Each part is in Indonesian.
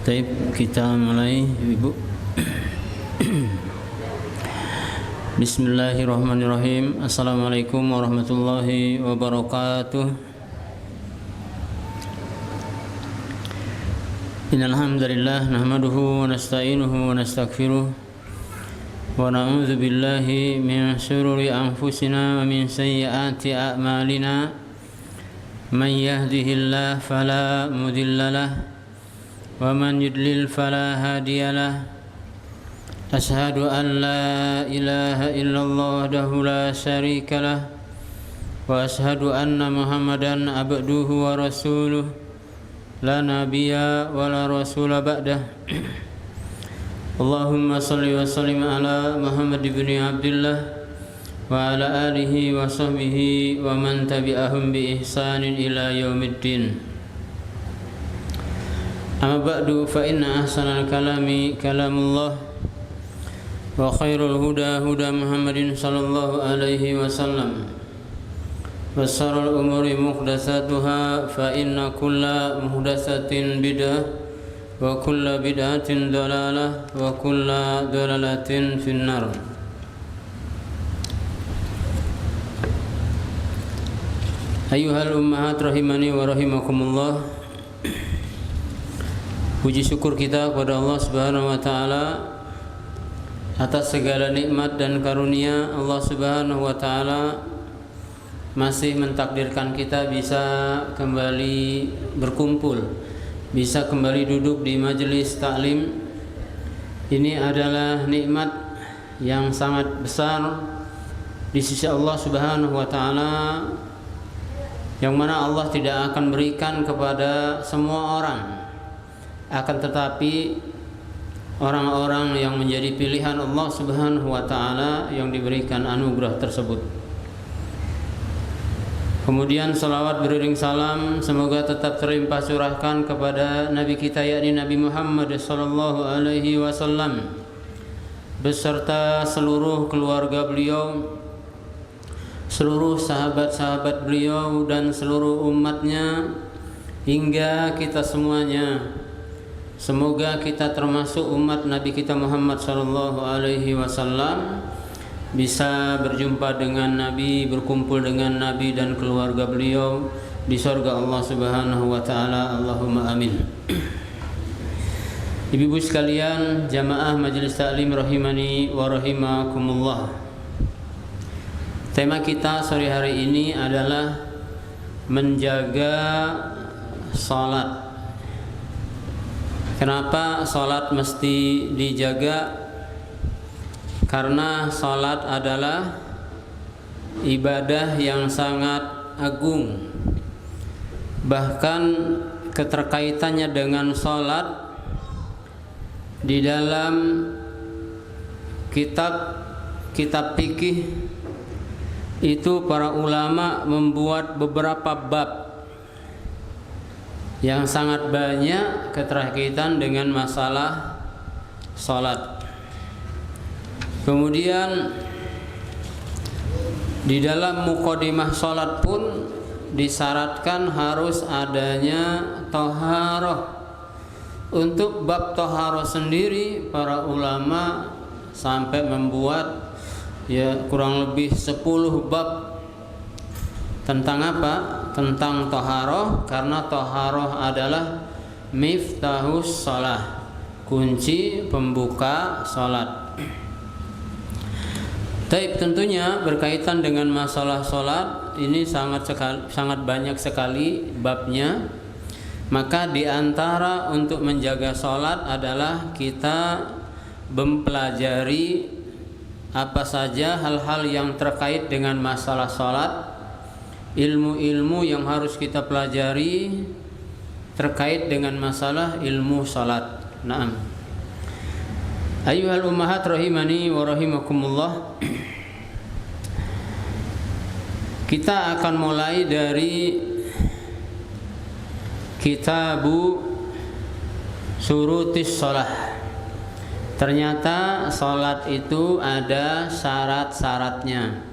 Baik, kita mulai Ibu. Bismillahirrahmanirrahim. Assalamualaikum warahmatullahi wabarakatuh. Innal hamdalillah nahmaduhu wa nasta'inuhu wa nastaghfiruh wa na'udzu billahi min shururi anfusina wa min sayyiati a'malina. Man yahdihillahu fala mudilla lahu ومن يضلل فلا هادي له أشهد أن لا إله إلا الله وحده لا شريك له وأشهد أن محمدا عبده ورسوله لا نبي ولا رسول بعده اللهم صل وسلم على محمد بن عبد الله وعلى آله وصحبه ومن تبعهم بإحسان إلى يوم الدين. Amma ba'du fa inna ahsanal kalami kalamullah wa khairul huda huda Muhammadin sallallahu alaihi wasallam wa syarrul umuri muhdatsatuha fa inna kulla muhdatsatin bid'ah wa kulla bid'atin dhalalah wa kulla dhalalatin finnar. Ayyuhal ummahat rahimani wa rahimakumullah. Puji syukur kita kepada Allah Subhanahu wa taala atas segala nikmat dan karunia. Allah Subhanahu wa taala masih mentakdirkan kita bisa kembali berkumpul, bisa kembali duduk di majelis taklim. Ini adalah nikmat yang sangat besar di sisi Allah Subhanahu wa taala, yang mana Allah tidak akan berikan kepada semua orang. Akan tetapi orang-orang yang menjadi pilihan Allah Subhanahu wa taala yang diberikan anugerah tersebut. Kemudian salawat beriring salam semoga tetap terlimpah curahkan kepada Nabi kita, yakni Nabi Muhammad sallallahu alaihi wasallam, beserta seluruh keluarga beliau, seluruh sahabat-sahabat beliau dan seluruh umatnya hingga kita semuanya. Semoga kita termasuk umat Nabi kita Muhammad sallallahu alaihi wasallam bisa berjumpa dengan Nabi, berkumpul dengan Nabi dan keluarga beliau di surga Allah Subhanahu wa taala. Allahumma amin. Ibu-ibu sekalian, jamaah majelis taklim rahimani wa rahimakumullah. Tema kita sore hari ini adalah menjaga salat. Kenapa salat mesti dijaga? Karena salat adalah ibadah yang sangat agung. Bahkan keterkaitannya dengan salat di dalam kitab fikih itu para ulama membuat beberapa bab yang sangat banyak keterkaitan dengan masalah salat. Kemudian di dalam mukadimah salat pun disyaratkan harus adanya thaharah. Untuk bab thaharah sendiri para ulama sampai membuat kurang lebih 10 bab. Tentang apa? Tentang thaharah, karena thaharah adalah miftahus shalah, kunci pembuka salat. Tapi tentunya berkaitan dengan masalah salat ini sangat banyak sekali babnya. Maka di antara untuk menjaga salat adalah kita mempelajari apa saja hal-hal yang terkait dengan masalah salat, ilmu-ilmu yang harus kita pelajari terkait dengan masalah ilmu salat. Naam. Ayyuhal ummahat rahimani wa rahimakumullah. Kita akan mulai dari Kitabu Syurutis Shalah. Ternyata salat itu ada syarat-syaratnya.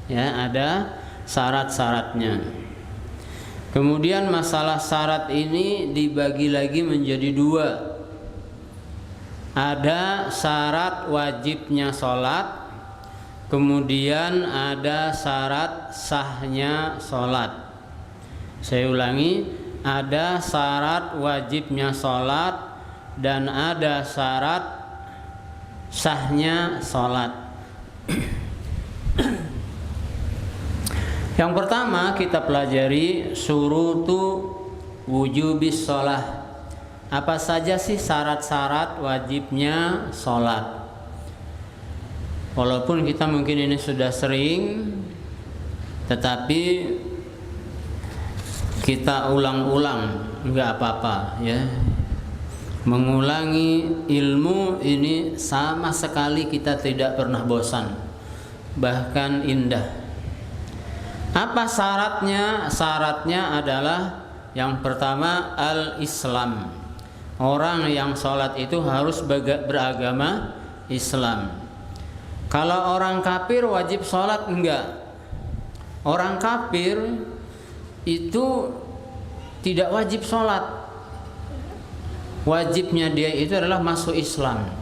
Ya, ada syarat-syaratnya. Kemudian masalah syarat ini dibagi lagi menjadi dua. Ada syarat wajibnya sholat, kemudian ada syarat sahnya sholat. Saya ulangi, ada syarat wajibnya sholat dan ada syarat sahnya sholat. Yang pertama kita pelajari syurutu wujubis sholat. Apa saja sih syarat-syarat wajibnya sholat? Walaupun kita mungkin ini sudah sering, tetapi kita ulang-ulang, nggak apa-apa ya. Mengulangi ilmu ini sama sekali kita tidak pernah bosan, bahkan indah. Apa syaratnya? Syaratnya adalah yang pertama al-Islam. Orang yang sholat itu harus beragama Islam. Kalau orang kafir wajib sholat? Enggak. Orang kafir itu tidak wajib sholat. Wajibnya dia itu adalah masuk Islam.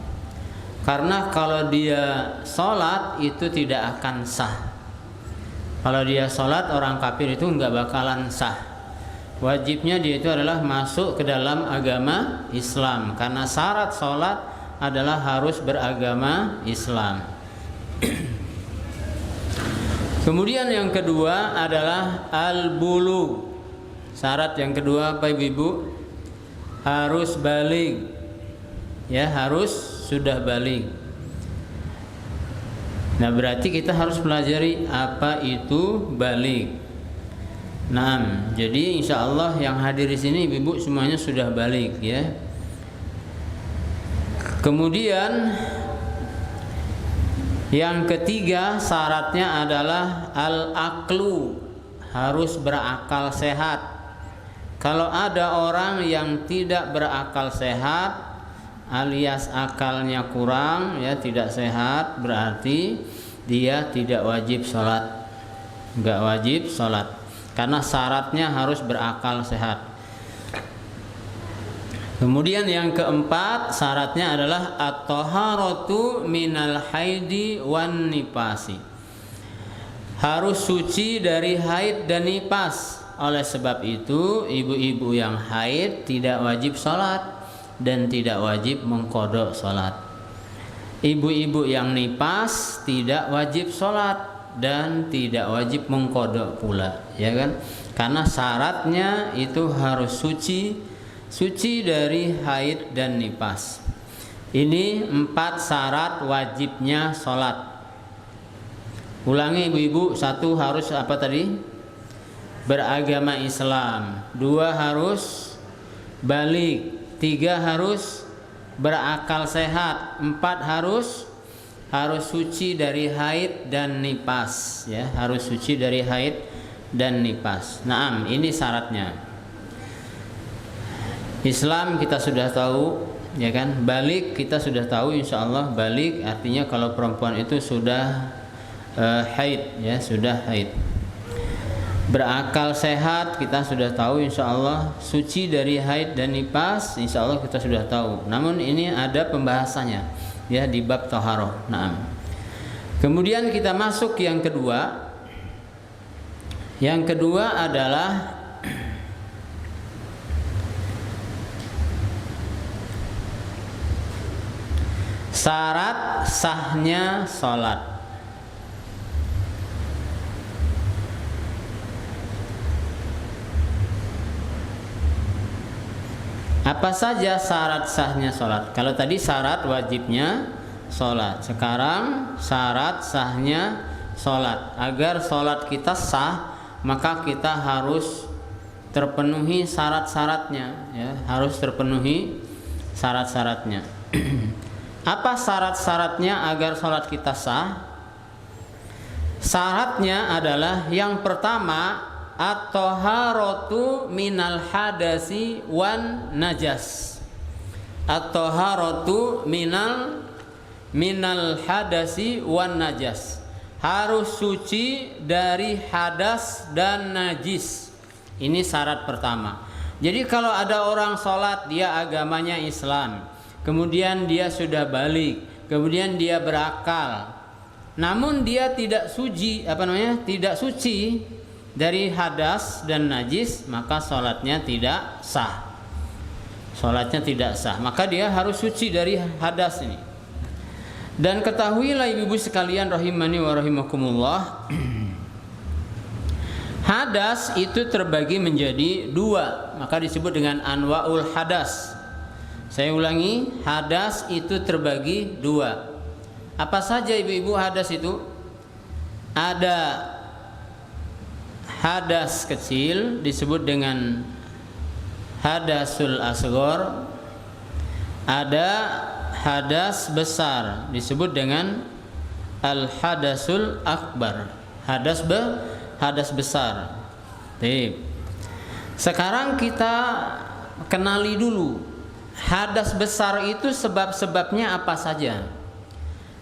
Karena kalau dia sholat itu tidak akan sah. Kalau dia sholat, orang kafir itu enggak bakalan sah. Wajibnya dia itu adalah masuk ke dalam agama Islam. Karena syarat sholat adalah harus beragama Islam. Kemudian yang kedua adalah al-bulugh. Syarat yang kedua apa ibu-ibu? Harus baligh. Ya, harus sudah baligh. Nah, berarti kita harus pelajari apa itu baligh. Nah, jadi insya Allah yang hadir di sini ibu-ibu semuanya sudah baligh ya. Kemudian yang ketiga syaratnya adalah al-aqlu, harus berakal sehat. Kalau ada orang yang tidak berakal sehat alias akalnya kurang ya, tidak sehat, berarti dia tidak wajib sholat, nggak wajib sholat. Karena syaratnya harus berakal sehat. Kemudian yang keempat syaratnya adalah at-taharatu minal haidi wan nipasi. Harus suci dari haid dan nipas. Oleh sebab itu ibu-ibu yang haid tidak wajib sholat dan tidak wajib mengqadha sholat. Ibu-ibu yang nipas tidak wajib sholat dan tidak wajib mengqadha pula, ya kan? Karena syaratnya itu harus suci dari haid dan nipas. Ini 4 syarat wajibnya sholat. Ulangi ibu-ibu, 1 harus apa tadi? Beragama Islam. 2 harus baligh. 3 harus berakal sehat. 4 harus suci dari haid dan nipas ya, harus suci dari haid dan nipas. Naam, ini syaratnya. Islam kita sudah tahu ya kan, baligh kita sudah tahu insyaallah. Baligh artinya kalau perempuan itu sudah haid ya, sudah haid. Berakal sehat kita sudah tahu insyaallah. Suci dari haid dan nipas insyaallah kita sudah tahu. Namun ini ada pembahasannya ya di bab taharah. Naam. Kemudian kita masuk yang kedua. Yang kedua adalah syarat sahnya sholat. Apa saja syarat sahnya sholat? Kalau tadi syarat wajibnya sholat, sekarang syarat sahnya sholat. Agar sholat kita sah, maka kita harus terpenuhi syarat-syaratnya ya, harus terpenuhi syarat-syaratnya. Apa syarat-syaratnya agar sholat kita sah? Syaratnya adalah yang pertama at-taharatu minal hadasi wan najas. At-taharatu minal hadasi wan najas. Harus suci dari hadas dan najis. Ini syarat pertama. Jadi kalau ada orang sholat dia agamanya Islam, kemudian dia sudah balik, kemudian dia berakal, namun dia tidak tidak suci dari hadas dan najis, maka sholatnya tidak sah. Sholatnya tidak sah, maka dia harus suci dari hadas ini. Dan ketahuilah ibu-ibu sekalian rahimani wa rahimakumullah, hadas itu terbagi menjadi dua, maka disebut dengan anwaul hadas. Saya ulangi, hadas itu terbagi dua. Apa saja ibu-ibu hadas itu? Ada hadas kecil disebut dengan hadasul asghar, ada hadas besar disebut dengan al hadasul akbar, hadas besar. Baik. Sekarang kita kenali dulu hadas besar itu sebab-sebabnya apa saja.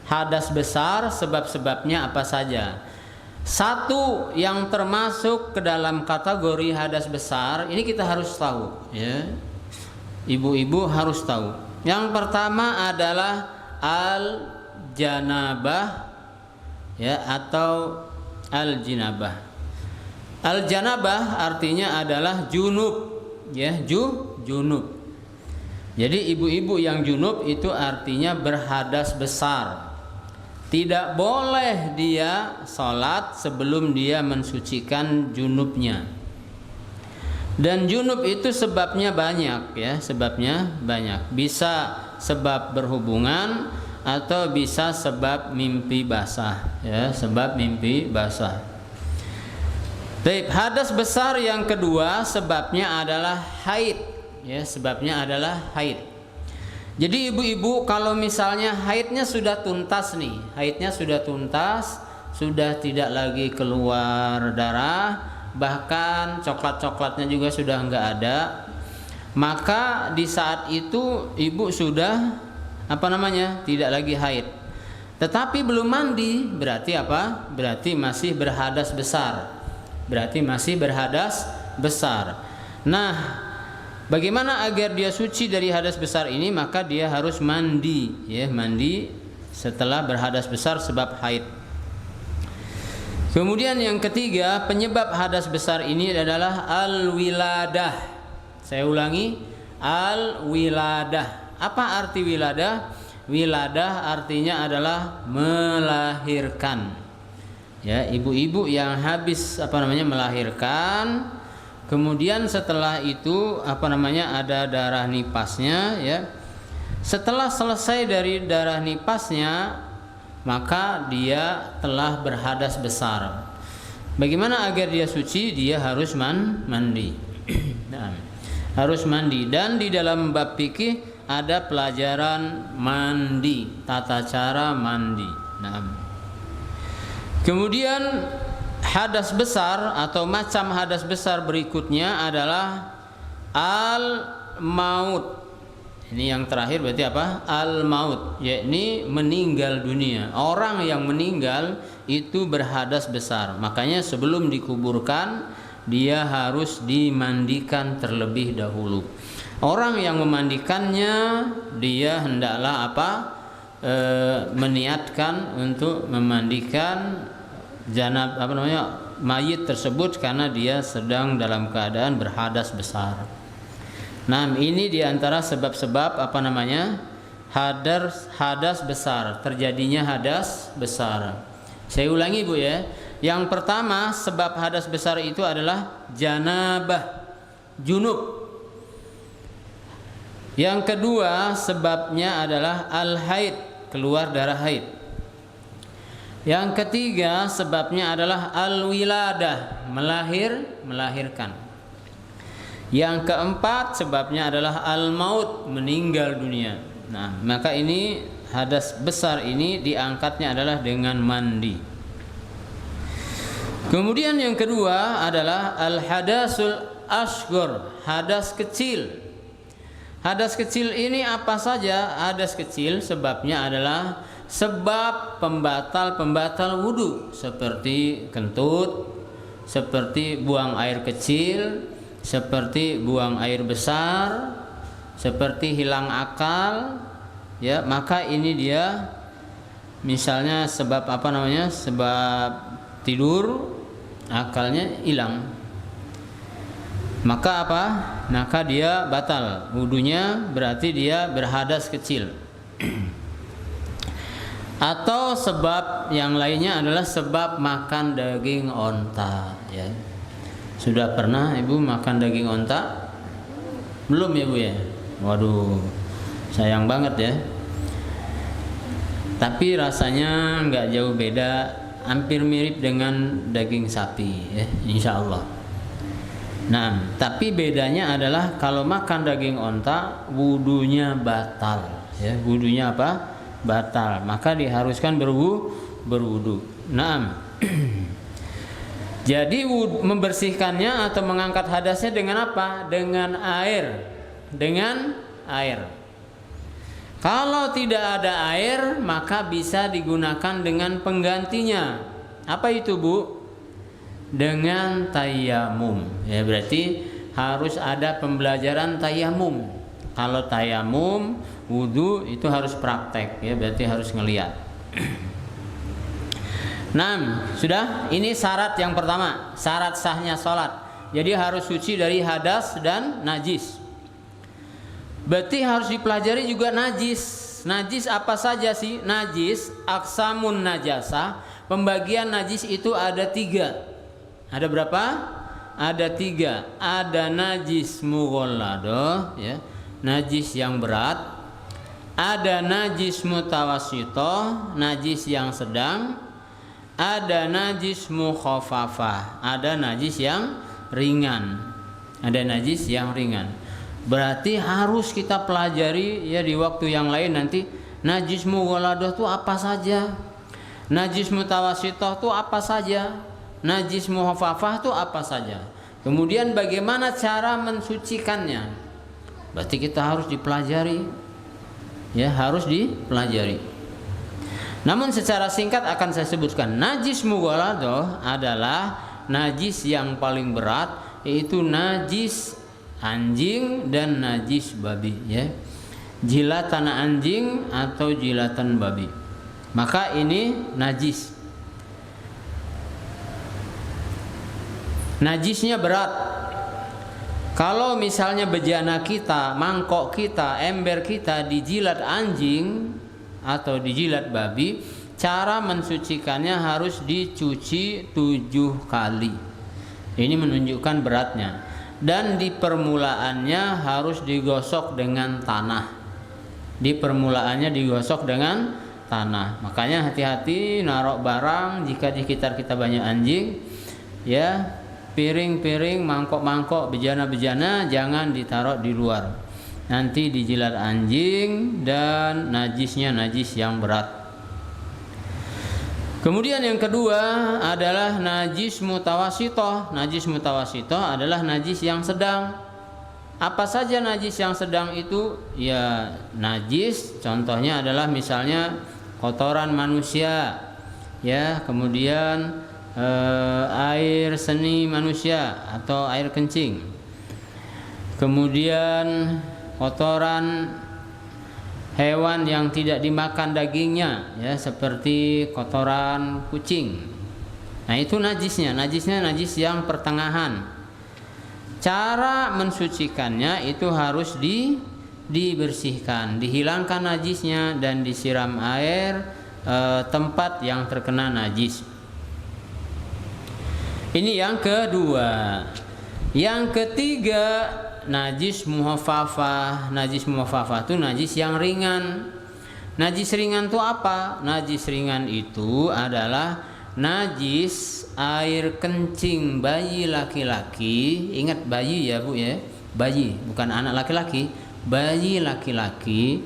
Hadas besar sebab-sebabnya apa saja. Satu yang termasuk ke dalam kategori hadas besar ini kita harus tahu, ya. Ibu-ibu harus tahu. Yang pertama adalah al-janabah, ya, atau al-jinabah. Al-janabah artinya adalah junub, ya, junub. Jadi ibu-ibu yang junub itu artinya berhadas besar. Tidak boleh dia sholat sebelum dia mensucikan junubnya. Dan junub itu sebabnya banyak, ya, sebabnya banyak. Bisa sebab berhubungan atau bisa sebab mimpi basah, ya, sebab mimpi basah. Baik, hadas besar yang kedua sebabnya adalah haid, ya, sebabnya adalah haid. Jadi ibu-ibu kalau misalnya haidnya sudah tuntas nih, haidnya sudah tuntas, sudah tidak lagi keluar darah, bahkan coklat-coklatnya juga sudah enggak ada, maka di saat itu ibu sudah tidak lagi haid. Tetapi belum mandi, berarti apa? Berarti masih berhadas besar. Nah, bagaimana agar dia suci dari hadas besar ini? Maka dia harus mandi, ya, mandi setelah berhadas besar sebab haid. Kemudian yang ketiga, penyebab hadas besar ini adalah al-wiladah. Saya ulangi, al-wiladah. Apa arti wiladah? Wiladah artinya adalah melahirkan. Ya, ibu-ibu yang habis melahirkan, kemudian setelah itu ada darah nipasnya, ya. Setelah selesai dari darah nipasnya, maka dia telah berhadas besar. Bagaimana agar dia suci? Dia harus mandi. Nah, harus mandi. Dan di dalam bab fikih ada pelajaran mandi, tata cara mandi. Nah, kemudian hadas besar atau macam hadas besar berikutnya adalah al-maut. Ini yang terakhir berarti apa? Al-maut, yakni meninggal dunia. Orang yang meninggal itu berhadas besar. Makanya sebelum dikuburkan dia harus dimandikan terlebih dahulu. Orang yang memandikannya dia hendaklah meniatkan untuk memandikan mayit tersebut karena dia sedang dalam keadaan berhadas besar. Nah, ini diantara sebab-sebab hadas besar, terjadinya hadas besar. Saya ulangi, Bu, ya. Yang pertama sebab hadas besar itu adalah janabah, junub. Yang kedua sebabnya adalah al-haid, keluar darah haid. Yang ketiga sebabnya adalah al-wiladah, melahirkan. Yang keempat sebabnya adalah al-maut, meninggal dunia. Nah, maka ini hadas besar ini diangkatnya adalah dengan mandi. Kemudian yang kedua adalah al-hadasul asghar, hadas kecil. Hadas kecil ini apa saja? Hadas kecil sebabnya adalah sebab pembatal wudu, seperti kentut, seperti buang air kecil, seperti buang air besar, seperti hilang akal, ya, maka ini dia misalnya sebab sebab tidur, akalnya hilang, maka maka dia batal wudunya, berarti dia berhadas kecil. Atau sebab yang lainnya adalah sebab makan daging onta, ya. Sudah pernah Ibu makan daging onta? Belum ya Bu ya? Waduh, sayang banget ya. Tapi rasanya nggak jauh beda, hampir mirip dengan daging sapi, ya, insya Allah. Nah, tapi bedanya adalah kalau makan daging onta wudunya batal, ya, wudunya batal, maka diharuskan berwudu. Nah, jadi membersihkannya atau mengangkat hadasnya dengan apa? Dengan air. Kalau tidak ada air, maka bisa digunakan dengan penggantinya. Apa itu, Bu? Dengan tayamum. Ya, berarti harus ada pembelajaran tayamum. Kalau tayamum, wudu itu harus praktek, ya, berarti harus ngelihat. Nah, sudah, ini syarat yang pertama, syarat sahnya sholat. Jadi harus suci dari hadas dan najis. Berarti harus dipelajari juga najis. Najis apa saja sih? Najis, aksamun najasah, pembagian najis itu ada 3. Ada berapa? Ada 3. Ada najis mughalladah, ya, najis yang berat. Ada najis mutawassithah, najis yang sedang. Ada najis mukhaffafah, ada najis yang ringan. Ada najis yang ringan. Berarti harus kita pelajari, ya, di waktu yang lain nanti. Najis mughalladah itu apa saja? Najis mutawassithah itu apa saja? Najis mukhaffafah itu apa saja? Kemudian bagaimana cara mensucikannya? Berarti kita harus dipelajari, ya, harus dipelajari. Namun secara singkat akan saya sebutkan, najis mughalladah adalah najis yang paling berat, yaitu najis anjing dan najis babi, ya. Jilatan anjing atau jilatan babi. Maka ini najis. Najisnya berat. Kalau misalnya bejana kita, mangkok kita, ember kita dijilat anjing atau dijilat babi, cara mensucikannya harus dicuci 7 kali. Ini menunjukkan beratnya. Dan di permulaannya harus digosok dengan tanah. Di permulaannya digosok dengan tanah. Makanya hati-hati naruh barang jika di sekitar kita banyak anjing, ya. Piring-piring, mangkok-mangkok, bejana-bejana jangan ditaruh di luar. Nanti dijilat anjing dan najisnya najis yang berat. Kemudian yang kedua adalah najis mutawassithah. Najis mutawassithah adalah najis yang sedang. Apa saja najis yang sedang itu? Ya, najis contohnya adalah misalnya kotoran manusia, ya, kemudian air seni manusia atau air kencing, kemudian kotoran hewan yang tidak dimakan dagingnya, ya, seperti kotoran kucing. Nah, itu najisnya najis yang pertengahan. Cara mensucikannya itu harus dibersihkan, dihilangkan najisnya dan disiram air tempat yang terkena najis. Ini yang kedua. Yang ketiga, najis muhaffafah. Najis muhaffafah itu najis yang ringan. Najis ringan itu apa? Najis ringan itu adalah najis air kencing bayi laki-laki. Ingat bayi ya Bu ya, bayi, bukan anak laki-laki. Bayi laki-laki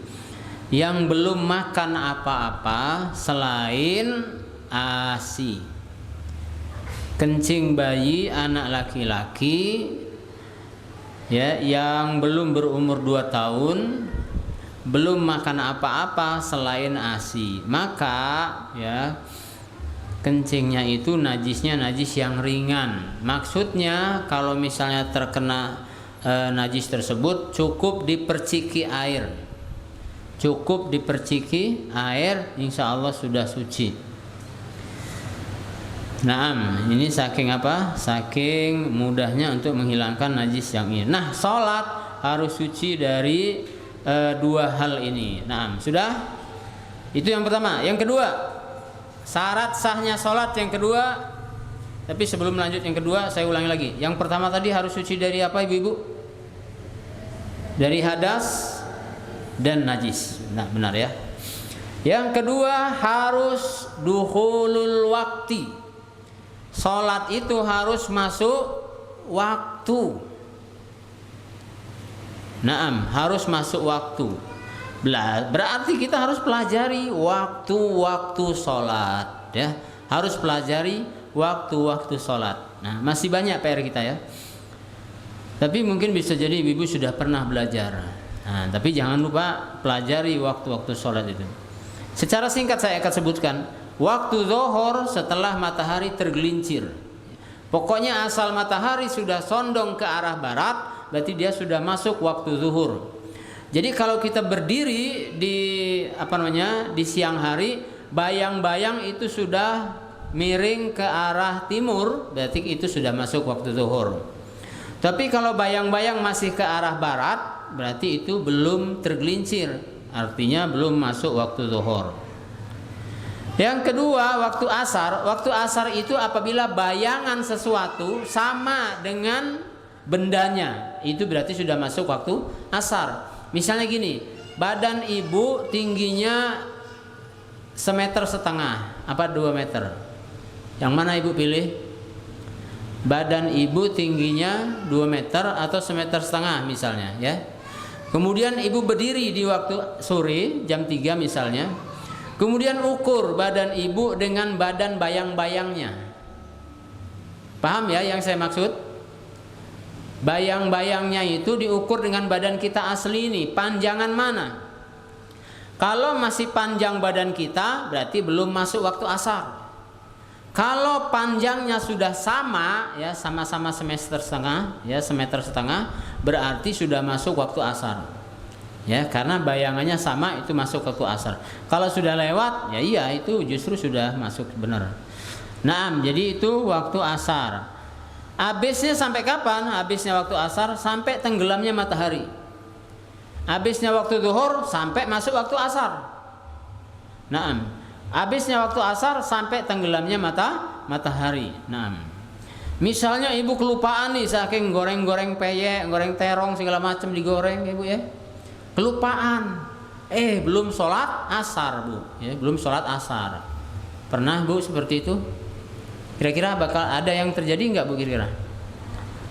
yang belum makan apa-apa selain ASI. Kencing bayi anak laki-laki, ya, yang belum berumur 2 tahun, belum makan apa-apa selain ASI, maka, ya, kencingnya itu najisnya najis yang ringan. Maksudnya kalau misalnya terkena najis tersebut cukup diperciki air. cukup diperciki air, insya Allah sudah suci. Naam, ini saking apa? Saking mudahnya untuk menghilangkan najis yang ini. Nah, sholat harus suci dari dua hal ini. Naam, sudah? Itu yang pertama. Yang kedua, syarat sahnya sholat yang kedua. Tapi sebelum lanjut yang kedua, saya ulangi lagi. Yang pertama tadi harus suci dari apa, ibu-ibu? Dari hadas dan najis. Nah, benar ya. Yang kedua harus dukhulul wakti. Sholat itu harus masuk waktu. Naam, harus masuk waktu. Berarti kita harus pelajari waktu-waktu sholat, ya. Harus pelajari waktu-waktu sholat. Nah, masih banyak PR kita ya. Tapi mungkin bisa jadi ibu sudah pernah belajar. Nah, tapi jangan lupa pelajari waktu-waktu sholat itu. Secara singkat saya akan sebutkan. Waktu zuhur setelah matahari tergelincir. Pokoknya asal matahari sudah condong ke arah barat, berarti dia sudah masuk waktu zuhur. Jadi kalau kita berdiri di siang hari, bayang-bayang itu sudah miring ke arah timur, berarti itu sudah masuk waktu zuhur. Tapi kalau bayang-bayang masih ke arah barat, berarti itu belum tergelincir, artinya belum masuk waktu zuhur. Yang kedua, waktu asar. Waktu asar itu apabila bayangan sesuatu sama dengan bendanya, itu berarti sudah masuk waktu asar. Misalnya gini, badan ibu tingginya 1,5 meter, apa 2 meter? Yang mana ibu pilih? Badan ibu tingginya 2 meter atau 1,5 meter misalnya, ya. Kemudian ibu berdiri di waktu sore jam 3 misalnya. Kemudian ukur badan ibu dengan badan bayang-bayangnya. Paham ya yang saya maksud? Bayang-bayangnya itu diukur dengan badan kita asli ini, panjangan mana? Kalau masih panjang badan kita, berarti belum masuk waktu asar. Kalau panjangnya sudah sama, ya sama-sama 1,5 meter, berarti sudah masuk waktu asar. Ya, karena bayangannya sama, itu masuk waktu asar. Kalau sudah lewat, ya iya itu justru sudah masuk benar. Nah, jadi itu waktu asar. Habisnya sampai kapan? Habisnya waktu asar sampai tenggelamnya matahari. Habisnya waktu zuhur sampai masuk waktu asar. Nah, habisnya waktu asar sampai tenggelamnya matahari. Nah, misalnya ibu kelupaan nih, saking goreng-goreng peyek, goreng terong segala macam digoreng, ibu ya. Kelupaan, belum sholat asar bu, ya belum sholat asar. Pernah bu seperti itu? Kira-kira bakal ada yang terjadi nggak bu kira-kira?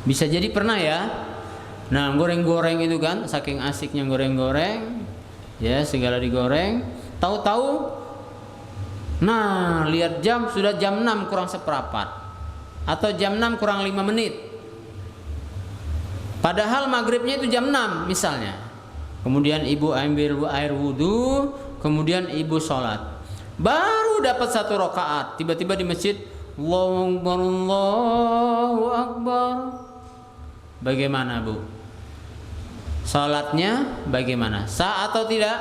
Bisa jadi pernah ya. Nah goreng-goreng itu kan, saking asiknya goreng-goreng, ya segala digoreng. Tahu-tahu, nah lihat jam sudah jam 6 kurang seperempat atau jam 6 kurang 5 menit. Padahal maghribnya itu jam 6 misalnya. Kemudian ibu ambil air wudhu, kemudian ibu sholat. Baru dapat 1 rakaat, tiba-tiba di masjid, Allahu Akbar, Allahu Akbar. Bagaimana bu? Sholatnya bagaimana? Sah atau tidak?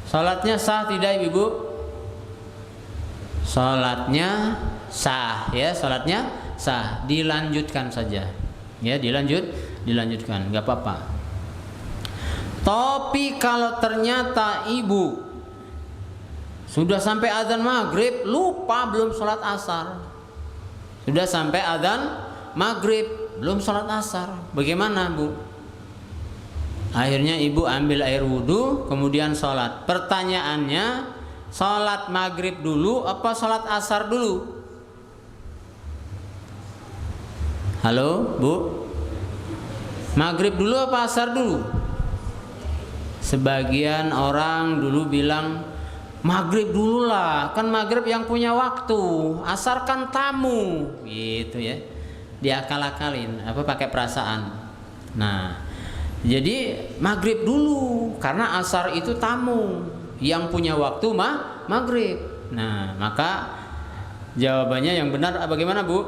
Sholatnya sah tidak ibu? Sholatnya sah, ya sholatnya sah. Dilanjutkan saja, ya dilanjutkan, nggak apa-apa. Tapi kalau ternyata ibu sudah sampai azan maghrib, lupa belum sholat asar. Sudah sampai azan maghrib, belum sholat asar. Bagaimana bu? Akhirnya ibu ambil air wudhu, kemudian sholat. Pertanyaannya, sholat maghrib dulu apa sholat asar dulu? Halo bu? Maghrib dulu apa asar dulu? Sebagian orang dulu bilang maghrib dulu lah, kan maghrib yang punya waktu, asar kan tamu, gitu ya. Diakal-akalin, apa pakai perasaan. Nah, jadi maghrib dulu karena asar itu tamu, yang punya waktu maghrib. Nah, maka jawabannya yang benar bagaimana bu?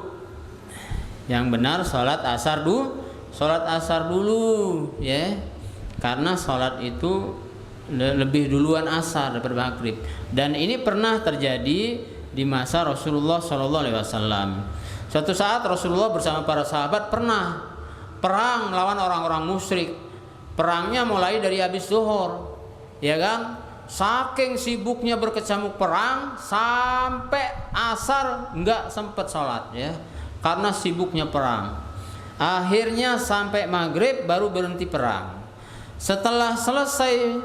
Yang benar sholat asar dulu, ya. Karena sholat itu lebih duluan asar daripada maghrib. Dan ini pernah terjadi di masa Rasulullah SAW. Suatu saat Rasulullah bersama para sahabat pernah perang melawan orang-orang musyrik. Perangnya mulai dari habis zuhur, ya kan? Saking sibuknya berkecamuk perang sampai asar nggak sempat sholat, ya, karena sibuknya perang. Akhirnya sampai maghrib baru berhenti perang. Setelah selesai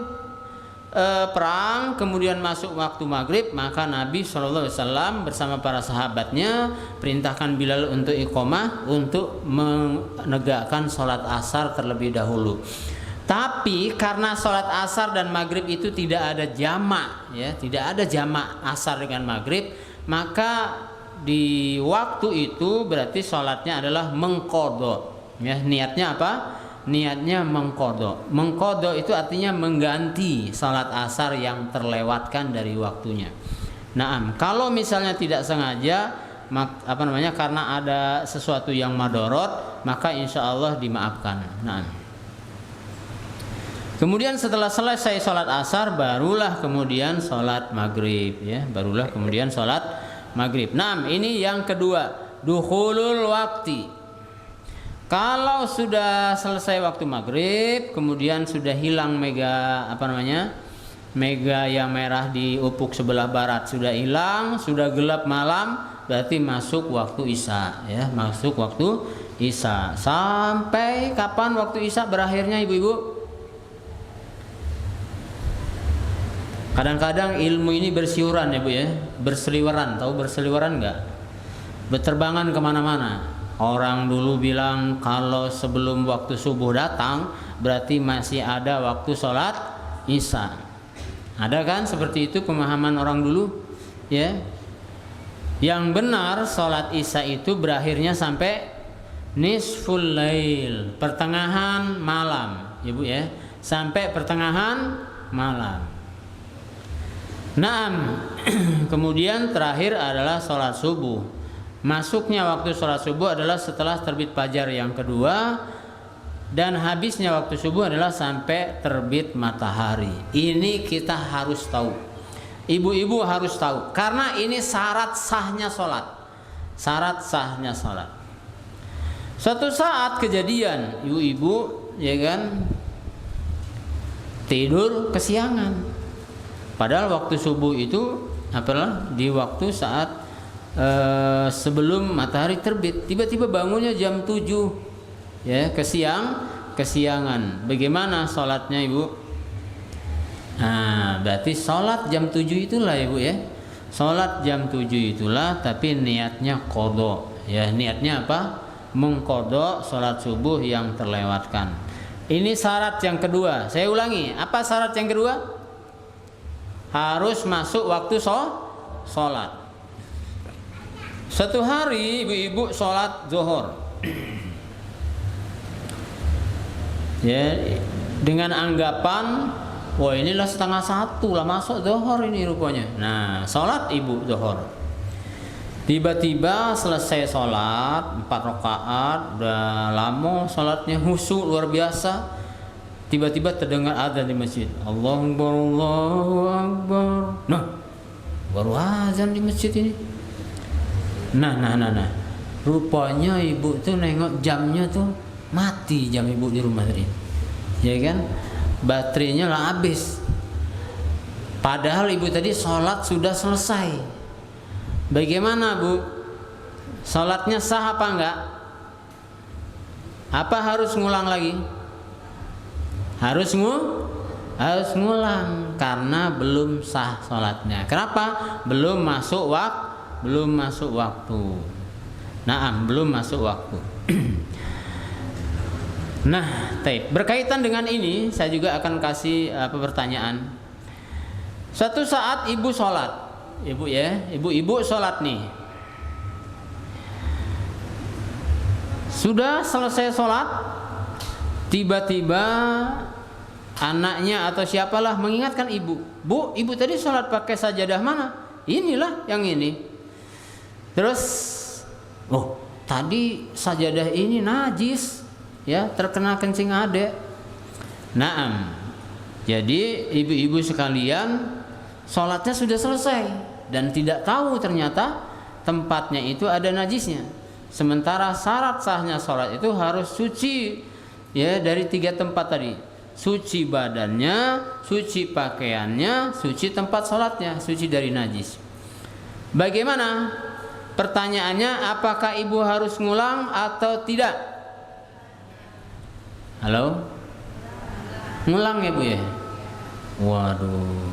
perang, kemudian masuk waktu maghrib, maka Nabi SAW bersama para sahabatnya perintahkan Bilal untuk iqamah, untuk menegakkan sholat asar terlebih dahulu. Tapi karena sholat asar dan maghrib itu tidak ada jamak, ya, tidak ada jamak asar dengan maghrib, maka di waktu itu berarti sholatnya adalah mengqadha. Ya, niatnya apa? Niatnya mengqadha. Mengqadha itu artinya mengganti salat asar yang terlewatkan dari waktunya. Naam, kalau misalnya tidak sengaja karena ada sesuatu yang madorot, maka insya Allah dimaafkan. Naam. Kemudian setelah selesai salat asar barulah kemudian salat maghrib, ya, barulah kemudian salat maghrib. Naam, ini yang kedua, dukhulul waqti. Kalau sudah selesai waktu maghrib, kemudian sudah hilang mega mega yang merah di ufuk sebelah barat sudah hilang, sudah gelap malam, berarti masuk waktu isya, ya, masuk waktu isya. Sampai kapan waktu isya berakhirnya, ibu-ibu? Kadang-kadang ilmu ini bersiuran, ya Bu, ya, berseliweran. Tahu berseliweran nggak? Berterbangan kemana-mana. Orang dulu bilang kalau sebelum waktu subuh datang berarti masih ada waktu sholat isya. Ada kan seperti itu pemahaman orang dulu, ya? Yang benar sholat isya itu berakhirnya sampai nisful lail, pertengahan malam, ibu, ya, sampai pertengahan malam. Naam. Kemudian terakhir adalah sholat subuh. Masuknya waktu sholat subuh adalah setelah terbit fajar yang kedua, dan habisnya waktu subuh adalah sampai terbit matahari. Ini kita harus tahu, ibu-ibu harus tahu, karena ini syarat sahnya sholat. Syarat sahnya sholat. Suatu saat kejadian ibu-ibu, ya kan, tidur kesiangan. Padahal waktu subuh itu apalah di waktu saat sebelum matahari terbit. Tiba-tiba bangunnya jam 7, ya, kesiangan. Bagaimana sholatnya, ibu? Nah, berarti sholat jam 7 itulah, ibu, ya, sholat jam 7 itulah, tapi niatnya qadha, ya, niatnya apa? Mengqadha sholat subuh yang terlewatkan. Ini syarat yang kedua. Saya ulangi, apa syarat yang kedua? Harus masuk waktu sholat. Satu hari ibu-ibu sholat zuhur, ya, dengan anggapan, wah inilah 12:30 lah masuk zuhur ini rupanya. Nah, sholat ibu zuhur. Tiba-tiba selesai sholat 4 rakaat, udah lama sholatnya, khusyuk luar biasa. Tiba-tiba terdengar azan di masjid. Allahu Akbar, Allahu Akbar. Nah, baru azan di masjid ini. Nah. Rupanya ibu tuh nengok jamnya tuh mati, jam ibu di rumah tadi. Ya kan? Baterainya lah habis. Padahal ibu tadi sholat sudah selesai. Bagaimana, Bu? Sholatnya sah apa enggak? Apa harus ngulang lagi? Harus ngulang karena belum sah sholatnya. Kenapa? Belum masuk waktu. Naam, belum masuk waktu. Nah, berkaitan dengan ini saya juga akan kasih pertanyaan. Suatu saat ibu sholat, ibu, ya, ibu sholat nih. Sudah selesai sholat, tiba-tiba anaknya atau siapalah mengingatkan ibu. Bu, ibu tadi sholat pakai sajadah mana? Inilah yang ini. Terus, oh, tadi sajadah ini najis, ya, terkena kencing adek. Naam. Jadi ibu-ibu sekalian, sholatnya sudah selesai dan tidak tahu ternyata tempatnya itu ada najisnya. Sementara syarat sahnya sholat itu harus suci, ya, dari 3 tempat tadi. Suci badannya, suci pakaiannya, suci tempat sholatnya, suci dari najis. Bagaimana? Pertanyaannya, apakah ibu harus ngulang atau tidak? Halo? Ngulang ya Bu ya? Waduh.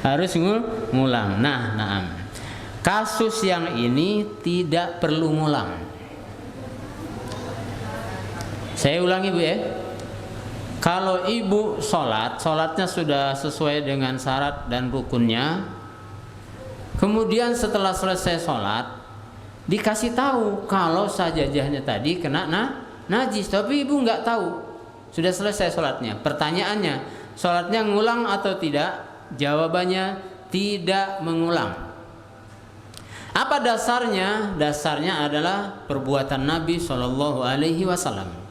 Harus ngulang. Nah. Kasus yang ini tidak perlu ngulang. Saya ulangi Bu ya. Kalau ibu sholatnya sudah sesuai dengan syarat dan rukunnya. Kemudian setelah selesai sholat, dikasih tahu kalau sajajahnya tadi kena najis, tapi ibu nggak tahu. Sudah selesai sholatnya. Pertanyaannya, sholatnya ngulang atau tidak? Jawabannya tidak mengulang. Apa dasarnya? Dasarnya adalah perbuatan Nabi SAW.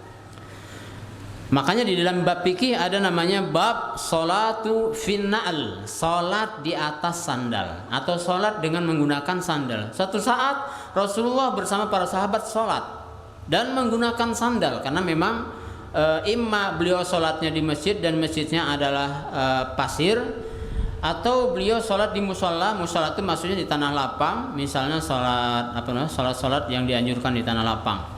Makanya di dalam bab fikih ada namanya bab sholatu finna'al, sholat di atas sandal atau sholat dengan menggunakan sandal. Suatu saat Rasulullah bersama para sahabat sholat dan menggunakan sandal karena memang imma beliau sholatnya di masjid dan masjidnya adalah pasir, atau beliau sholat di musola. Musola itu maksudnya di tanah lapang, misalnya sholat yang dianjurkan di tanah lapang.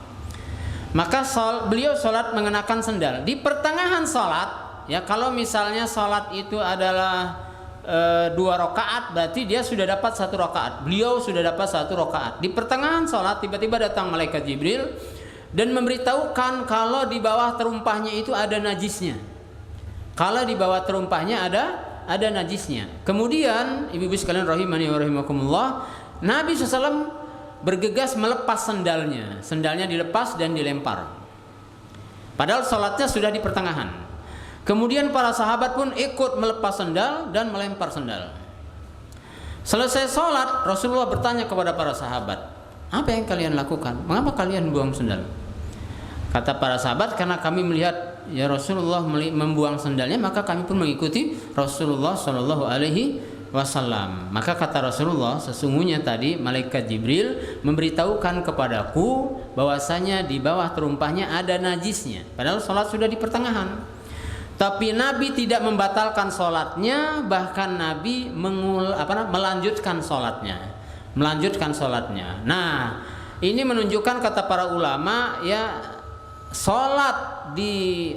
Maka beliau sholat mengenakan sandal. Di pertengahan sholat, ya, kalau misalnya sholat itu adalah 2 rakaat, berarti dia sudah dapat 1 rakaat. Beliau sudah dapat 1 rakaat. Di pertengahan sholat tiba-tiba datang malaikat Jibril dan memberitahukan kalau di bawah terumpahnya itu ada najisnya. Kalau di bawah terumpahnya ada najisnya. Kemudian ibu-ibu sekalian rahimani wa rahimakumullah, Nabi SAW bergegas melepas sandalnya. Sandalnya dilepas dan dilempar. Padahal sholatnya sudah di pertengahan. Kemudian para sahabat pun ikut melepas sandal dan melempar sandal. Selesai sholat, Rasulullah bertanya kepada para sahabat, apa yang kalian lakukan? Mengapa kalian buang sandal? Kata para sahabat, karena kami melihat ya Rasulullah membuang sandalnya, maka kami pun mengikuti Rasulullah Shallallahu Alaihi Wasallam. Maka kata Rasulullah, sesungguhnya tadi malaikat Jibril memberitahukan kepadaku bahwasanya di bawah terumpahnya ada najisnya. Padahal sholat sudah di pertengahan. Tapi Nabi tidak membatalkan sholatnya, bahkan Nabi melanjutkan sholatnya. Nah, ini menunjukkan kata para ulama, ya, sholat di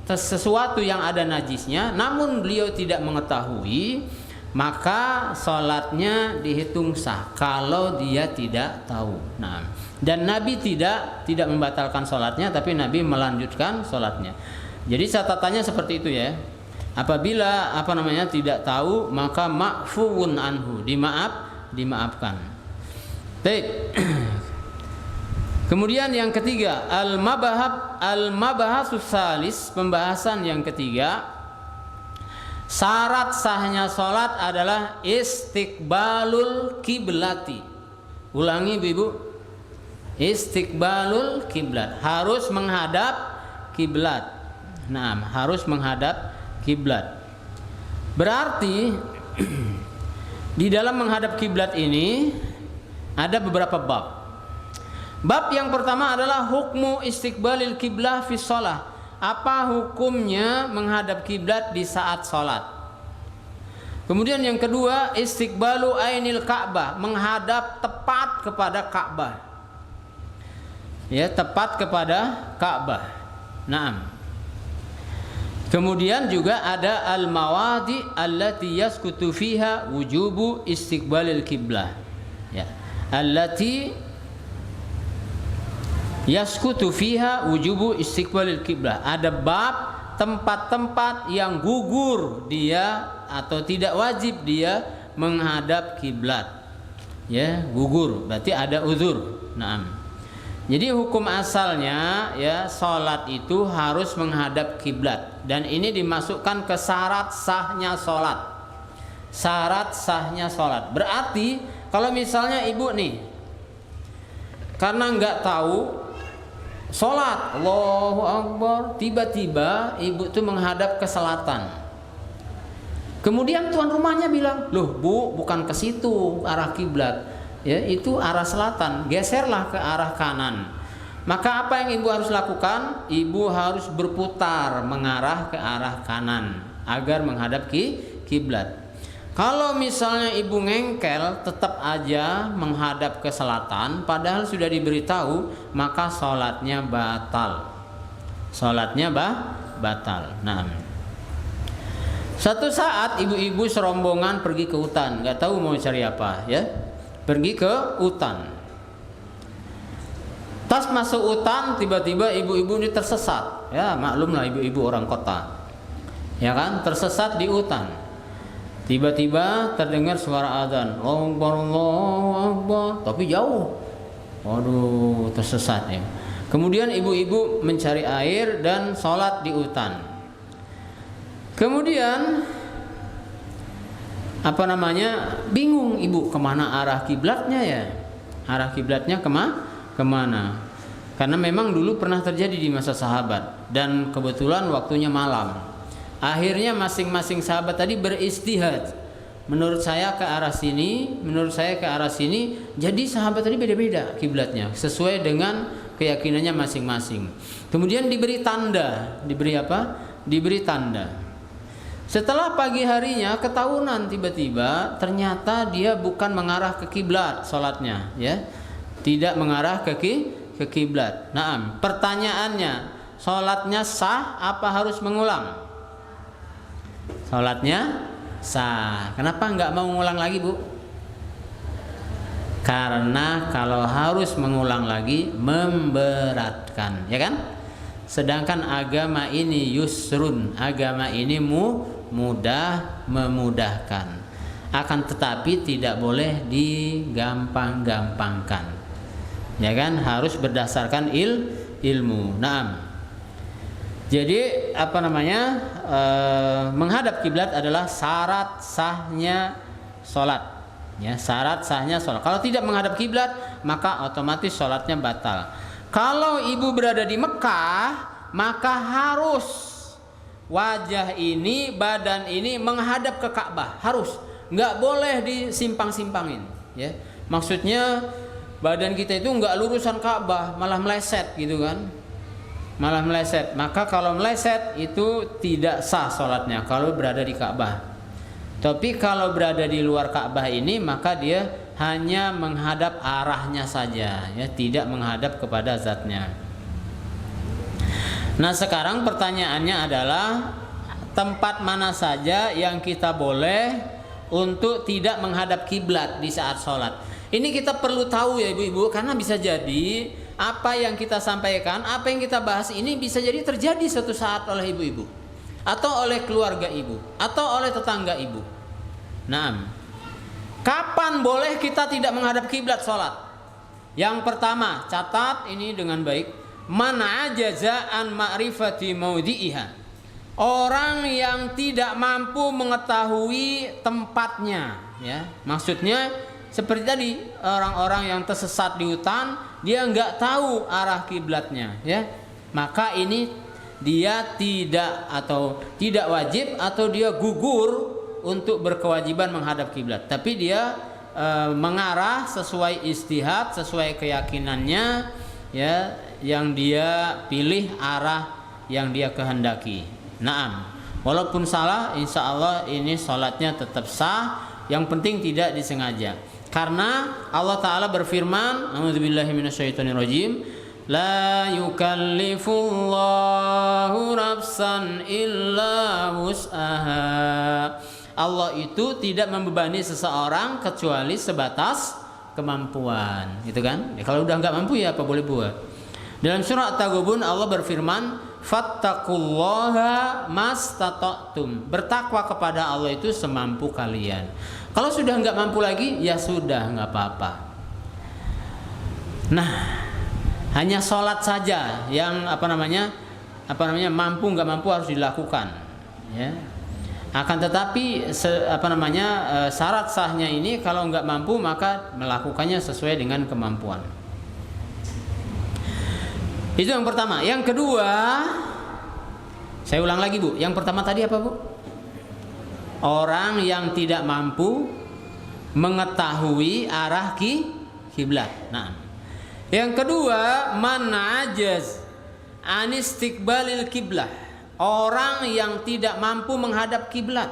sesuatu yang ada najisnya, namun beliau tidak mengetahui, maka sholatnya dihitung sah kalau dia tidak tahu. Nah, dan Nabi tidak membatalkan sholatnya, tapi Nabi melanjutkan sholatnya. Jadi catatannya seperti itu ya. Apabila tidak tahu, maka ma'fuun anhu, dimaafkan. Baik. Kemudian yang ketiga, al-mabahasus salis, pembahasan yang ketiga, syarat sahnya sholat adalah istiqbalul kiblati. Ulangi Ibu, istiqbalul kiblat, harus menghadap kiblat. Nah, harus menghadap kiblat. Berarti di dalam menghadap kiblat ini ada beberapa bab. Bab yang pertama adalah hukmu istiqbalil kiblah fi shalah. Apa hukumnya menghadap kiblat di saat salat? Kemudian yang kedua, istiqbalu ainil Ka'bah, menghadap tepat kepada Ka'bah. Ya, tepat kepada Ka'bah. Naam. Kemudian juga ada al-mawadi allati yaskutu fiha wujubu istiqbalil kiblah. Ya. Allati yaskutu fiha wujubu istiqbalil kiblah. Ada bab tempat-tempat yang gugur dia atau tidak wajib dia menghadap kiblat. Ya, gugur, berarti ada uzur. Naam. Jadi hukum asalnya ya salat itu harus menghadap kiblat, dan ini dimasukkan ke syarat sahnya salat. Syarat sahnya salat. Berarti kalau misalnya ibu nih karena nggak tahu Sholat, Allahu Akbar, tiba-tiba ibu itu menghadap ke selatan. Kemudian tuan rumahnya bilang, loh bu, bukan ke situ arah kiblat, ya itu arah selatan, geserlah ke arah kanan. Maka apa yang ibu harus lakukan? Ibu harus berputar mengarah ke arah kanan agar menghadap kiblat. Kalau misalnya ibu ngengkel tetap aja menghadap ke selatan, padahal sudah diberitahu, maka sholatnya batal. Sholatnya batal. Nah, satu saat ibu-ibu serombongan pergi ke hutan, nggak tahu mau cari apa, ya, pergi ke hutan. Tas masuk hutan, tiba-tiba ibu-ibu ini tersesat, ya maklumlah ibu-ibu orang kota, ya kan, tersesat di hutan. Tiba-tiba terdengar suara adzan, Allahu Akbar, Allahu Akbar, tapi jauh. Waduh, tersesat ya. Kemudian ibu-ibu mencari air dan sholat di hutan. Kemudian bingung ibu kemana arah kiblatnya ya? Arah kiblatnya kemana? Karena memang dulu pernah terjadi di masa sahabat dan kebetulan waktunya malam. Akhirnya masing-masing sahabat tadi beristihad. Menurut saya ke arah sini, menurut saya ke arah sini. Jadi sahabat tadi beda-beda kiblatnya sesuai dengan keyakinannya masing-masing. Kemudian diberi tanda, diberi tanda. Setelah pagi harinya ketahuan tiba-tiba ternyata dia bukan mengarah ke kiblat sholatnya, ya. Tidak mengarah ke kiblat. Nah, pertanyaannya, sholatnya sah apa harus mengulang? Sholatnya sah. Kenapa nggak mau mengulang lagi, Bu? Karena kalau harus mengulang lagi memberatkan, ya kan? Sedangkan agama ini yusrun, agama ini mudah, memudahkan. Akan tetapi tidak boleh digampang-gampangkan, ya kan? Harus berdasarkan ilmu. Naam. Jadi menghadap kiblat adalah syarat sahnya sholat, ya, syarat sahnya sholat. Kalau tidak menghadap kiblat maka otomatis sholatnya batal. Kalau ibu berada di Mekah maka harus wajah ini, badan ini menghadap ke Ka'bah, harus, nggak boleh disimpang-simpangin, ya. Maksudnya badan kita itu nggak lurusan Ka'bah, malah meleset gitu kan. Malah meleset. Maka kalau meleset itu tidak sah sholatnya kalau berada di Ka'bah. Tapi kalau berada di luar Ka'bah ini maka dia hanya menghadap arahnya saja, ya, tidak menghadap kepada zatnya. Nah, sekarang pertanyaannya adalah tempat mana saja yang kita boleh untuk tidak menghadap kiblat di saat sholat. Ini kita perlu tahu ya ibu-ibu, karena bisa jadi apa yang kita sampaikan, apa yang kita bahas ini bisa jadi terjadi suatu saat oleh ibu-ibu, atau oleh keluarga ibu, atau oleh tetangga ibu. Nah, kapan boleh kita tidak menghadap kiblat sholat? Yang pertama, catat ini dengan baik. Man ajaza an ma'rifati maudhi'iha. Orang yang tidak mampu mengetahui tempatnya, ya. Maksudnya seperti tadi, orang-orang yang tersesat di hutan, dia nggak tahu arah kiblatnya, ya. Maka ini dia tidak wajib atau dia gugur untuk berkewajiban menghadap kiblat. Tapi dia mengarah sesuai ijtihad, sesuai keyakinannya, ya, yang dia pilih arah yang dia kehendaki. Naam. Walaupun salah, insya Allah ini sholatnya tetap sah. Yang penting tidak disengaja. Karena Allah Ta'ala berfirman, a'udzubillahi minasyaitonirrajim, la yukallifullahu nafsan illa wus'aha. Allah itu tidak membebani seseorang kecuali sebatas kemampuan, gitu kan? Ya, kalau udah nggak mampu ya apa boleh buat. Dalam surah At-Taghabun Allah berfirman, fattaqullaha mastata'tum. Bertakwa kepada Allah itu semampu kalian. Kalau sudah nggak mampu lagi, ya sudah, nggak apa-apa. Nah, hanya sholat saja yang mampu nggak mampu harus dilakukan, ya. Akan tetapi syarat sahnya ini kalau nggak mampu maka melakukannya sesuai dengan kemampuan. Itu yang pertama. Yang kedua, saya ulang lagi Bu. Yang pertama tadi apa Bu? Orang yang tidak mampu mengetahui arah kiblat. Nah, yang kedua, man ajaz an istiqbalil kiblah. Orang yang tidak mampu menghadap kiblat.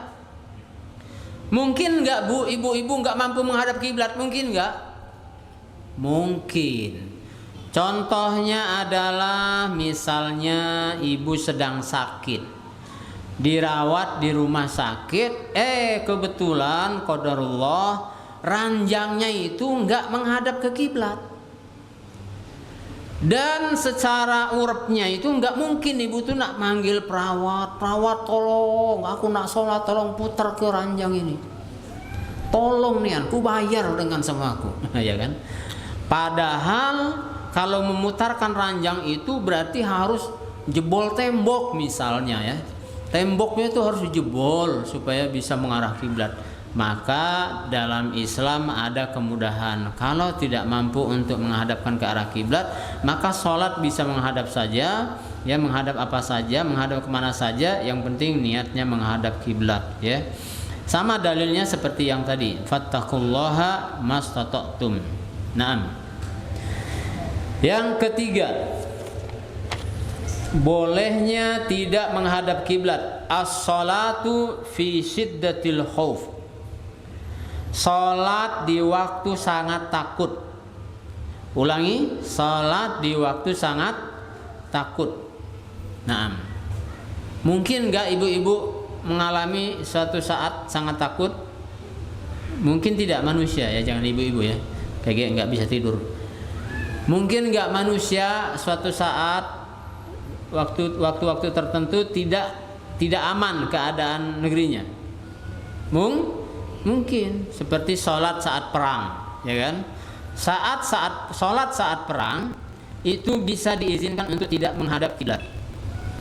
Mungkin nggak Bu, ibu-ibu nggak mampu menghadap kiblat? Mungkin nggak? Mungkin. Contohnya adalah misalnya ibu sedang sakit, dirawat di rumah sakit, kebetulan qadarullah ranjangnya itu nggak menghadap ke kiblat. Dan secara urepnya itu nggak mungkin ibu tuh nak manggil perawat tolong, aku nak sholat, tolong putar ke ranjang ini, tolong nih aku bayar dengan sama aku, ya kan? Padahal kalau memutarkan ranjang itu berarti harus jebol tembok misalnya ya. Temboknya itu harus dijebol supaya bisa mengarah kiblat. Maka dalam Islam ada kemudahan. Kalau tidak mampu untuk menghadapkan ke arah kiblat, maka sholat bisa menghadap saja, ya, menghadap apa saja, menghadap kemana saja. Yang penting niatnya menghadap kiblat, ya. Sama dalilnya seperti yang tadi. Fattaqullaha mastata'tum. Naam. Yang ketiga, bolehnya tidak menghadap kiblat. As-salatu fi syiddatil khauf. Salat di waktu sangat takut. Ulangi, salat di waktu sangat takut. Naam. Mungkin enggak ibu-ibu mengalami suatu saat sangat takut? Mungkin tidak manusia ya, jangan ibu-ibu ya. Kayak enggak bisa tidur. Mungkin enggak manusia suatu saat waktu-waktu tertentu tidak aman keadaan negerinya. Mungkin seperti sholat saat perang, ya kan? Sholat saat perang itu bisa diizinkan untuk tidak menghadap kiblat,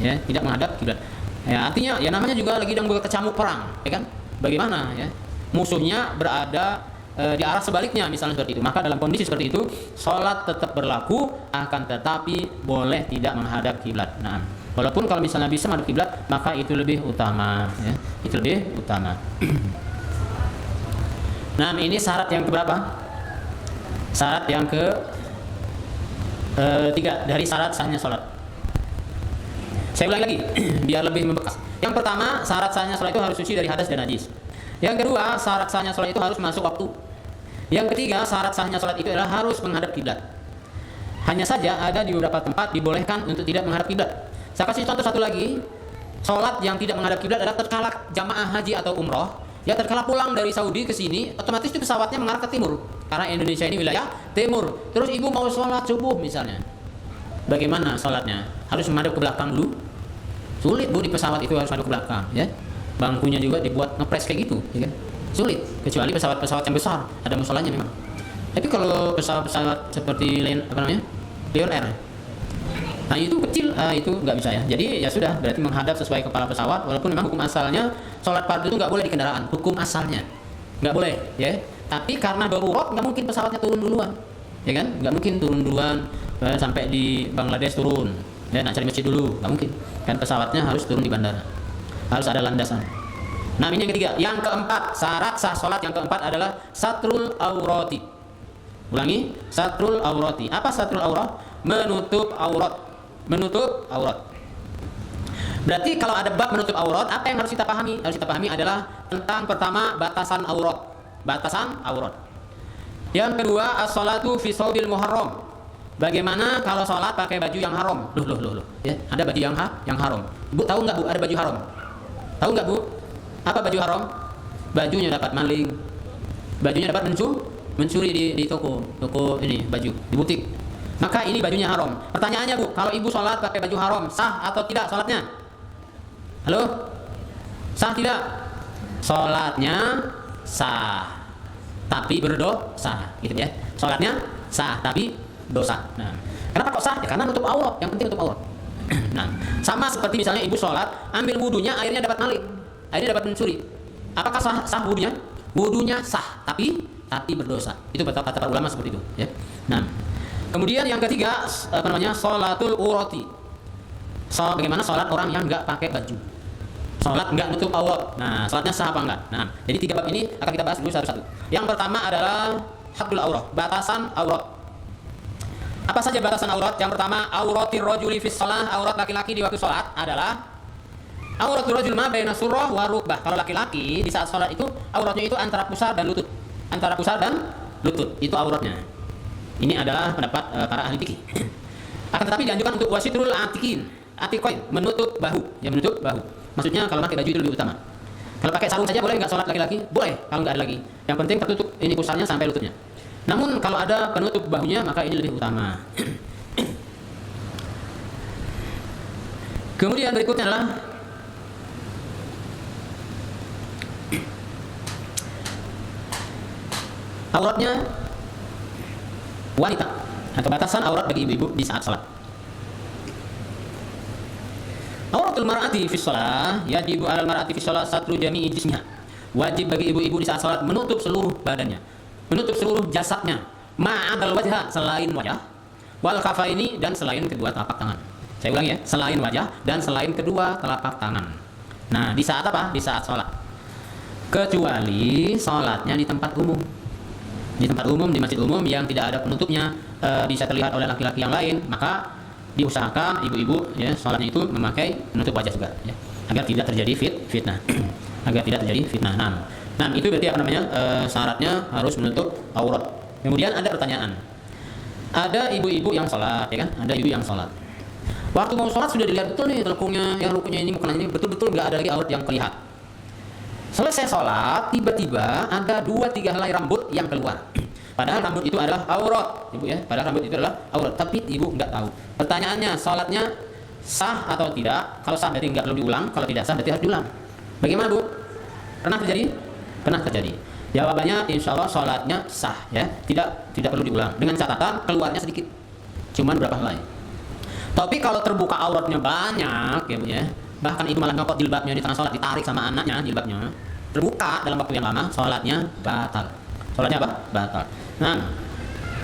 ya, tidak menghadap kiblat. Ya, artinya ya namanya juga lagi sedang berkecamuk perang, ya kan? Bagaimana ya? Musuhnya berada di arah sebaliknya misalnya seperti itu, maka dalam kondisi seperti itu sholat tetap berlaku, akan tetapi boleh tidak menghadap kiblat. Nah, walaupun kalau misalnya bisa menghadap kiblat, maka itu lebih utama, ya, itu lebih utama. Nah, ini syarat yang keberapa? Syarat yang ketiga dari syarat sahnya sholat. Saya ulangi lagi biar lebih membekas. Yang pertama, syarat sahnya sholat itu harus suci dari hadas dan najis. Yang kedua, syarat sahnya sholat itu harus masuk waktu. Yang ketiga, syarat sahnya sholat itu adalah harus menghadap kiblat. Hanya saja ada di beberapa tempat dibolehkan untuk tidak menghadap kiblat. Saya kasih contoh satu lagi. Sholat yang tidak menghadap kiblat adalah tatkala jamaah haji atau umroh. Ya, tatkala pulang dari Saudi ke sini, otomatis itu pesawatnya mengarah ke timur. Karena Indonesia ini wilayah timur. Terus ibu mau sholat subuh misalnya. Bagaimana sholatnya? Harus menghadap ke belakang dulu? Sulit Bu, di pesawat itu harus menghadap ke belakang, ya. Bangkunya juga dibuat ngepres kayak gitu, ya kan? Sulit, kecuali pesawat-pesawat yang besar ada musolanya memang. Tapi kalau pesawat-pesawat seperti Lion Air, nah itu kecil, itu nggak bisa ya. Jadi ya sudah, berarti menghadap sesuai kepala pesawat. Walaupun memang hukum asalnya sholat fardu itu nggak boleh di kendaraan, hukum asalnya nggak boleh, ya. Tapi karena darurat nggak mungkin pesawatnya turun duluan, ya kan? Nggak mungkin turun duluan sampai di Bangladesh turun, ya, nak cari masjid dulu, nggak mungkin. Kan pesawatnya harus turun di bandara, harus ada landasan. Nah, ini yang ketiga. Yang keempat, syarat sah sholat yang keempat adalah satrul aurati. Ulangi, satrul aurati. Apa satrul aurat? Menutup aurat. Menutup aurat. Berarti kalau ada bab menutup aurat, apa yang harus kita pahami? Harus kita pahami adalah tentang pertama batasan aurat. Batasan aurat. Yang kedua, as-sholatu fi thawbil muharram. Bagaimana kalau sholat pakai baju yang haram? Loh. Ya, ada baju yang haram. Bu, tahu nggak Bu, ada baju haram? Tahu nggak Bu? Apa baju haram? Bajunya dapat maling, bajunya dapat mencuri di toko ini baju di butik. Maka ini bajunya haram. Pertanyaannya Bu, kalau ibu sholat pakai baju haram, sah atau tidak sholatnya? Halo? Sah tidak? Sholatnya sah, tapi berdosa, gitu ya. Sholatnya sah, tapi dosa. Nah, kenapa kok sah? Ya, karena nutup aurat. Yang penting nutup aurat. Nah, sama seperti misalnya ibu sholat, ambil wudunya, airnya dapat maling, airnya dapat mencuri. Apakah sah wudunya? Wudunya sah, tapi berdosa. Itu kata para ulama seperti itu, ya. Nah, Kemudian yang ketiga sholatul urati. Bagaimana sholat orang yang nggak pakai baju? Sholat nggak nutup aurat. Nah, sholatnya sah apa enggak? Nah, jadi 3 bab ini akan kita bahas dulu satu-satu. Yang pertama adalah haddul aurat, batasan aurat. Apa saja batasan aurat? Yang pertama, auratir rajuli fis shalah, aurat laki-laki di waktu sholat adalah auratul rajul ma baina surrah wa rukbah. Kalau laki-laki di saat sholat itu auratnya itu antara pusar dan lutut. Antara pusar dan lutut itu auratnya. Ini adalah pendapat para ahli fikih. Akan tetapi dianjurkan untuk wasitrul atikoin, menutup bahu, ya menutup bahu. Maksudnya kalau pakai baju itu lebih utama. Kalau pakai sarung saja boleh nggak sholat laki-laki? Boleh, kalau nggak ada lagi. Yang penting tertutup ini pusarnya sampai lututnya. Namun kalau ada penutup bahunya maka ini lebih utama. Kemudian berikutnya adalah auratnya wanita atau batasan aurat bagi ibu-ibu di saat sholat. Auratul mar'ati fi shalah, yajibu 'alal mar'ati fi shalah satru jami'i jismiha. Wajib bagi ibu-ibu di saat salat menutup seluruh badannya, menutup seluruh jasadnya, ma'adal wajha, selain wajah, wal kafaini, dan selain kedua telapak tangan. Saya ulangi ya, selain wajah dan selain kedua telapak tangan. Nah, di saat apa? Di saat salat. Kecuali salatnya di tempat umum. Di tempat umum, di masjid umum yang tidak ada penutupnya, bisa terlihat oleh laki-laki yang lain, maka diusahakan ibu-ibu ya salatnya itu memakai penutup wajah juga ya, agar tidak terjadi fitnah. Agar tidak terjadi fitnah. Nah, itu berarti apa namanya? Syaratnya harus menutup aurat. Kemudian ada pertanyaan. Ada ibu-ibu yang salat ya kan? Ada ibu yang salat. Waktu mau salat sudah dilihat betul nih telekungnya, yang rukuknya ini, mukanya ini betul-betul enggak ada lagi aurat yang terlihat. Selesai salat, tiba-tiba ada 2-3 helai rambut yang keluar. Padahal rambut itu adalah aurat, ibu ya. Padahal rambut itu adalah aurat, tapi ibu enggak tahu. Pertanyaannya, salatnya sah atau tidak? Kalau sah berarti enggak perlu diulang, kalau tidak sah berarti harus diulang. Bagaimana, Bu? Pernah terjadi? Pernah terjadi. Jawabannya insya Allah salatnya sah ya, tidak perlu diulang. Dengan catatan keluarnya sedikit, cuman berapa helai. Tapi kalau terbuka auratnya banyak ya Bu ya, bahkan itu malah ngopot jilbabnya di tengah salat, ditarik sama anaknya jilbabnya, terbuka dalam waktu yang lama, salatnya batal. Salatnya apa? Batal. Nah,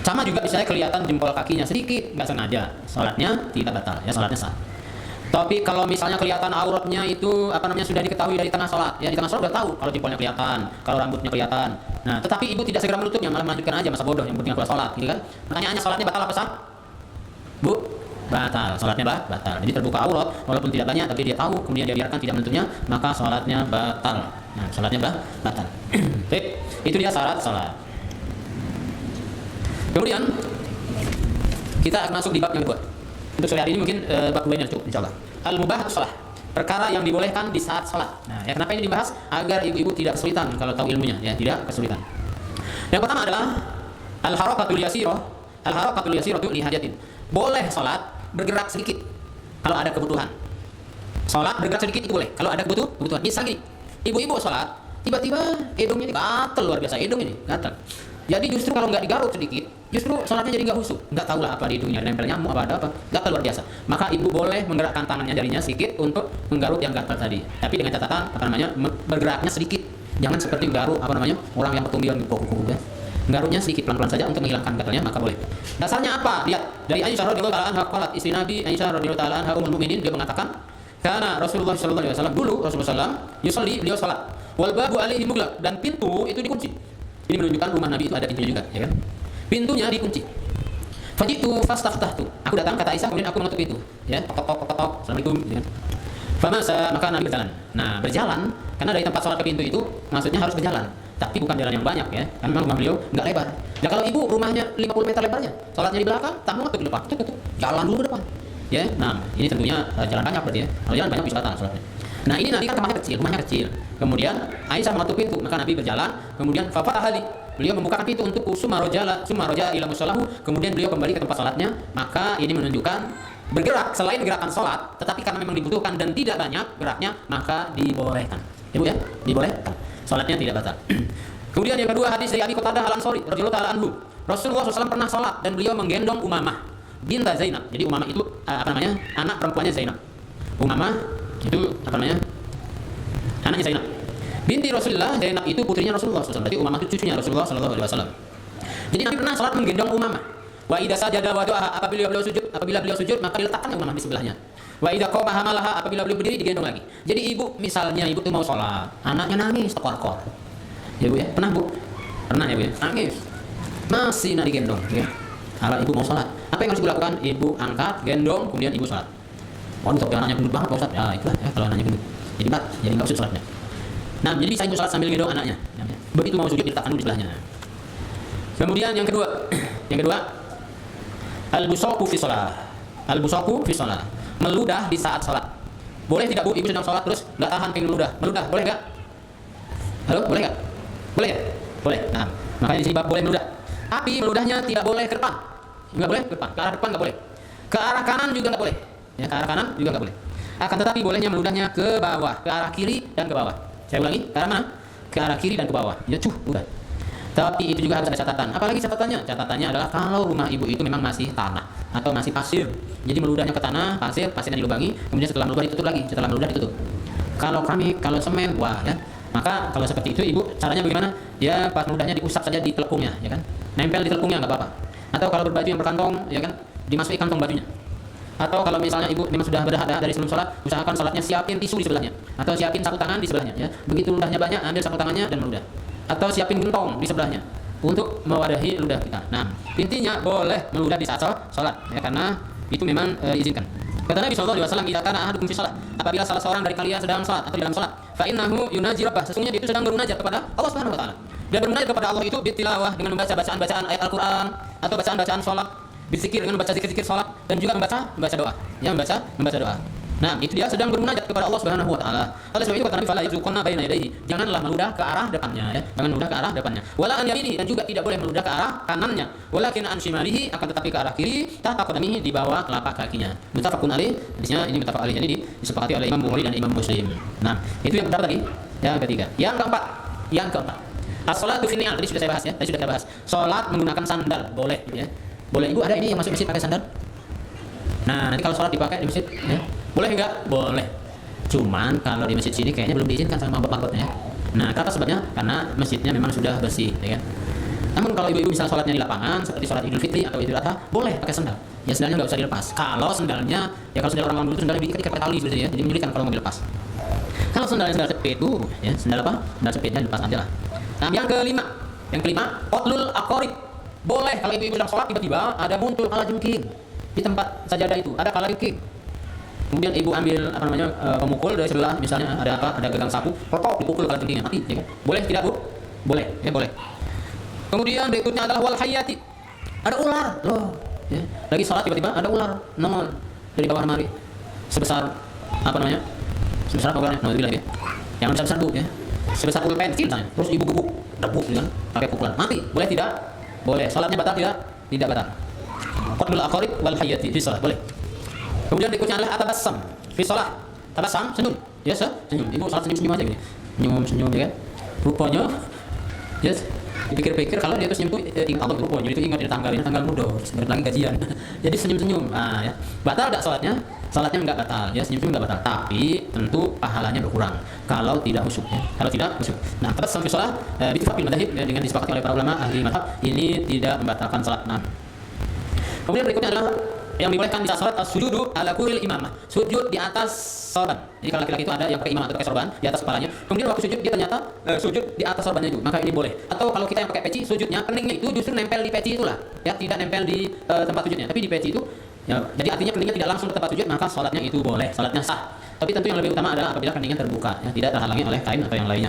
sama juga misalnya kelihatan jempol kakinya sedikit, nggak sengaja, salatnya tidak batal ya, salatnya sah. Tapi kalau misalnya kelihatan auratnya itu sudah diketahui dari tengah salat, ya di tengah salat udah tahu kalau jempolnya kelihatan, kalau rambutnya kelihatan. Nah, tetapi ibu tidak segera menutupnya, malah melanjutkan aja, masa bodoh, yang penting aku salat, gitu kan? Pertanyaannya, salatnya batal apa sah? Bu, batal, salatnya batal. Jadi terbuka aurat walaupun tidak banyak, tapi dia tahu, kemudian dia biarkan tidak menutupnya, maka salatnya batal. Nah, salatnya batal. Baik, itu dia syarat salat. Kemudian kita akan masuk di bab yang kedua. Untuk sore hari ini mungkin bab kedua ini cukup insyaallah. Al-mubah shalah, perkara yang dibolehkan di saat salat. Nah, ya kenapa ini dibahas? Agar ibu-ibu tidak kesulitan kalau tahu ilmunya ya, tidak kesulitan. Yang pertama adalah al-harakatul yasirah. Al-harakatul yasirah itu li hajatin. Boleh salat bergerak sedikit kalau ada kebutuhan. Salat bergerak sedikit itu boleh kalau ada kebutuhan. Misal gini, ibu-ibu salat, tiba-tiba hidungnya ini gatal luar biasa, hidung ini gatal. Jadi justru kalau nggak digaruk sedikit, justru salatnya jadi nggak khusyuk. Nggak tahu lah apa di hidungnya, nempel nyamuk apa ada apa, gatal luar biasa. Maka ibu boleh menggerakkan tangannya, jarinya sedikit untuk menggaruk yang gatal tadi. Tapi dengan catatan bergeraknya sedikit. Jangan seperti garuk orang yang ketumbilan gitu ya. Garuknya sedikit pelan-pelan saja untuk menghilangkan gatalnya, maka boleh. Dasarnya apa? Lihat dari Aisyah radhiyallahu taala anha, qalat, istri Nabi Aisyah radhiyallahu taala anha ummul mukminin, dia mengatakan, karena Rasulullah sallallahu alaihi wasallam dulu yusolli, beliau salat. Wal babu alaihi muglaq, dan pintu itu dikunci. Ini menunjukkan rumah Nabi itu ada pintunya juga, ya kan? Pintunya dikunci. Fajitu fastaftahtu. Aku datang, kata Aisyah, kemudian aku menutup pintu, ya. Tok. Assalamualaikum, ya kan? Famasa, maka Nabi berjalan. Nah, berjalan karena dari tempat sholat ke pintu itu maksudnya harus berjalan, tapi bukan jalan yang banyak ya. Karena memang rumah beliau enggak lebar. Nah, kalau ibu rumahnya 50 meter lebarnya, sholatnya di belakang, tamu ke depan, jalan dulu ke depan. Ya, nah ini tentunya jalan banyak berarti ya. Kalau jalan banyak bisa batal sholatnya. Nah, ini Nabi kan rumahnya kecil. Kemudian Aisyah menutup pintu, maka Nabi berjalan, kemudian fafatahali, beliau membukakan pintu untuk sumaroja ila musallahu, kemudian beliau kembali ke tempat salatnya. Maka ini menunjukkan bergerak selain gerakan salat, tetapi karena memang dibutuhkan dan tidak banyak geraknya, maka dibolehkan. Ibu ya, dibolehkan. Salatnya tidak batal. Kemudian yang kedua, hadis dari Abi Qatadah Al-Ansari radhiyallahu taala anhu. Rasulullah SAW pernah salat dan beliau menggendong Umamah binta Zainab. Jadi Umamah itu anak perempuannya Zainab. Umamah itu anaknya Zainab. Binti Rasulullah, Zainab itu putrinya Rasulullah SAW. Berarti Umamah itu cucunya Rasulullah SAW. Jadi Nabi pernah salat menggendong Umamah. Wa idza sajada wa du'a, apabila beliau sujud maka diletakkan umamah di sebelahnya. Wa idza qama hamalaha, apabila beliau berdiri digendong lagi. Jadi ibu misalnya ibu tuh mau sholat, anaknya nangis tekor-kor. Ya Bu ya, pernah Bu? Pernah ya Bu ya? Nangis. Masih nak digendong ya. Kalau ibu mau sholat, apa yang harus dilakukan? Ibu angkat, gendong, kemudian ibu sholat. Oh, tapi anaknya gendut banget Pak Ustaz. Ya itulah ya, kalau anaknya gendut. Jadi enggak usah sholatnya. Nah, jadi bisa ibu sholat sambil gendong anaknya. Begitu mau sujud diletakkan dulu di sebelahnya. Kemudian yang kedua, al-busaqu fi shalah. Al-busaqu fi shalah. Meludah di saat sholat. Boleh tidak Bu, ibu sedang sholat terus enggak tahan pengen meludah? Meludah boleh enggak? Halo, boleh enggak? Boleh ya? Boleh. Nah, makanya di sini bab boleh meludah. Tapi meludahnya tidak boleh ke depan. Enggak boleh ke depan. Ke arah depan enggak boleh. Ke arah kanan juga enggak boleh. Ya, ke arah kanan juga enggak boleh. Akan tetapi bolehnya meludahnya ke bawah, ke arah kiri dan ke bawah. Saya ulangi, ke arah mana? Ke arah kiri dan ke bawah. Ya, udah. Tapi itu juga harus ada catatan. Apalagi catatannya? Catatannya adalah kalau rumah ibu itu memang masih tanah atau masih pasir. Jadi meludahnya ke tanah, pasirnya dilubangi, kemudian setelah meludah ditutup lagi, setelah meludah ditutup. Kalau keramik, kalau semen, wah ya. Maka kalau seperti itu ibu caranya bagaimana? Ya pas meludahnya diusap saja di telepungnya, ya kan? Nempel di telepungnya nggak apa-apa. Atau kalau berbaju yang berkantong, ya kan? Dimasuki kantong bajunya. Atau kalau misalnya ibu memang sudah berhada dari sebelum sholat, usahakan sholatnya siapin tisu di sebelahnya, atau siapin sapu tangan di sebelahnya. Ya. Begitu ludahnya banyak, ambil sapu tangannya dan meludah. Atau siapin gentong di sebelahnya untuk mewadahi ludah kita. Nah, intinya boleh meludah di saat sholat, ya karena itu memang diizinkan. Kata Nabi sallallahu alaihi wasallam, "Idza kana ahadukum fi shalah," apabila salah seorang dari kalian sedang salat atau di dalam salat, fa innahu yunaji rabbah, sesungguhnya dia itu sedang bermunajat kepada Allah Subhanahu wa taala. Dia bermunajat kepada Allah itu bitilawah dengan membaca bacaan-bacaan ayat Al-Qur'an atau bacaan-bacaan salat, berzikir dengan membaca zikir-zikir salat dan juga membaca doa. Ya, membaca doa. Nah, itu dia sedang bermunajat kepada Allah Subhanahu wa taala. Oleh sebab itu kata Nabi, "Fala yabzuqanna baina yadayhi." Janganlah meludah ke arah depannya, ya. Jangan meludah ke arah depannya. Wala an yaminihi, dan juga tidak boleh meludah ke arah kanannya. Walakin an shimalihi, akan tetapi ke arah kiri, tahta qadamihi, di bawah telapak kakinya. Muttafaqun alaih. Hadisnya ini muttafaq alaih, jadi disepakati oleh Imam Bukhari dan Imam Muslim. Nah, itu yang pertama tadi. Yang ketiga. Yang keempat. As-shalatu fi ni'al. Tadi sudah saya bahas ya. Salat menggunakan sandal, boleh ya. Boleh. Ibu ada ini yang masuk masjid pakai sandal? Nah, nanti kalau sholat dipakai di masjid, ya. Boleh enggak? Boleh. Cuman kalau di masjid sini kayaknya belum diizinkan sama mabot-mabotnya. Nah, kata sebabnya karena masjidnya memang sudah bersih, ya kan? Namun kalau ibu-ibu misal sholatnya di lapangan seperti sholat Idul Fitri atau Idul Adha, boleh pakai sandal. Ya sandalnya nggak usah dilepas. Kalau sandalnya, ya kalau sandal orang dulu sandalnya diikat pakai tali seperti ya, jadi menyulitkan kalau mau dilepas. Kalau sandal jepit itu, ya sandal apa? Sandal jepitnya dilepas aja lah. Nah, yang kelima, qatlul aqarib. Boleh kalau ibu-ibu sedang sholat tiba-tiba ada muncul kalajengking di tempat sajadah itu, ada kalajengking. Kemudian ibu ambil pemukul dari sebelah, misalnya ada gagang sapu, potok dipukul kalajengkingnya mati, ya kan? Boleh tidak Bu? Boleh, ya boleh. Kemudian berikutnya adalah wal hayati. Ada ular, loh. Ya. Lagi sholat tiba-tiba ada ular nongol dari bawah lemari. Sebesar Sebesar apa ularnya? Nah, ya. Yang besar Bu, ya. Sebesar pulpen kecil misalnya. Terus ibu gebuk, debuk kan, pakai pukulan. Mati. Boleh tidak? Boleh. Sholatnya batal tidak? Tidak batal. Qatlul aqarib wal hayati fi shalah, boleh. Kemudian berikutnya adalah atabassam fi shalah. Tabassam, senyum. Ya, senyum. Ibu salat senyum aja gini. Senyum ya kan. Rupanya yes, dipikir-pikir kalau dia tuh senyum tuh ingat Allah rupanya itu ingat tanggal muda, sebentar lagi gajian. Jadi senyum-senyum. Ah ya. Batal enggak salatnya? Salatnya enggak batal. Ya, senyum enggak batal, tapi tentu pahalanya berkurang kalau tidak khusyuk ya. Kalau tidak khusyuk. Nah, tabassum fi shalah bittifaqil madzhab ya, dengan disepakati oleh para ulama ahli mazhab ini tidak membatalkan salat. Nah, kemudian berikutnya adalah yang dibolehkan di saat salat as-sujudu ala kuril imamah. Sujud di atas sorban. Jadi kalau laki-laki itu ada yang pakai imamah atau pakai sorban di atas kepalanya. Kemudian waktu sujud dia ternyata sujud di atas sorbannya itu, maka ini boleh. Atau kalau kita yang pakai peci, sujudnya keningnya itu justru nempel di peci itulah. Ya, tidak nempel di tempat sujudnya, tapi di peci itu. Ya, jadi artinya keningnya tidak langsung ke tempat sujud, maka salatnya itu boleh, salatnya sah. Tapi tentu yang lebih utama adalah apabila keningnya terbuka, ya, tidak terhalangi oleh kain atau yang lainnya.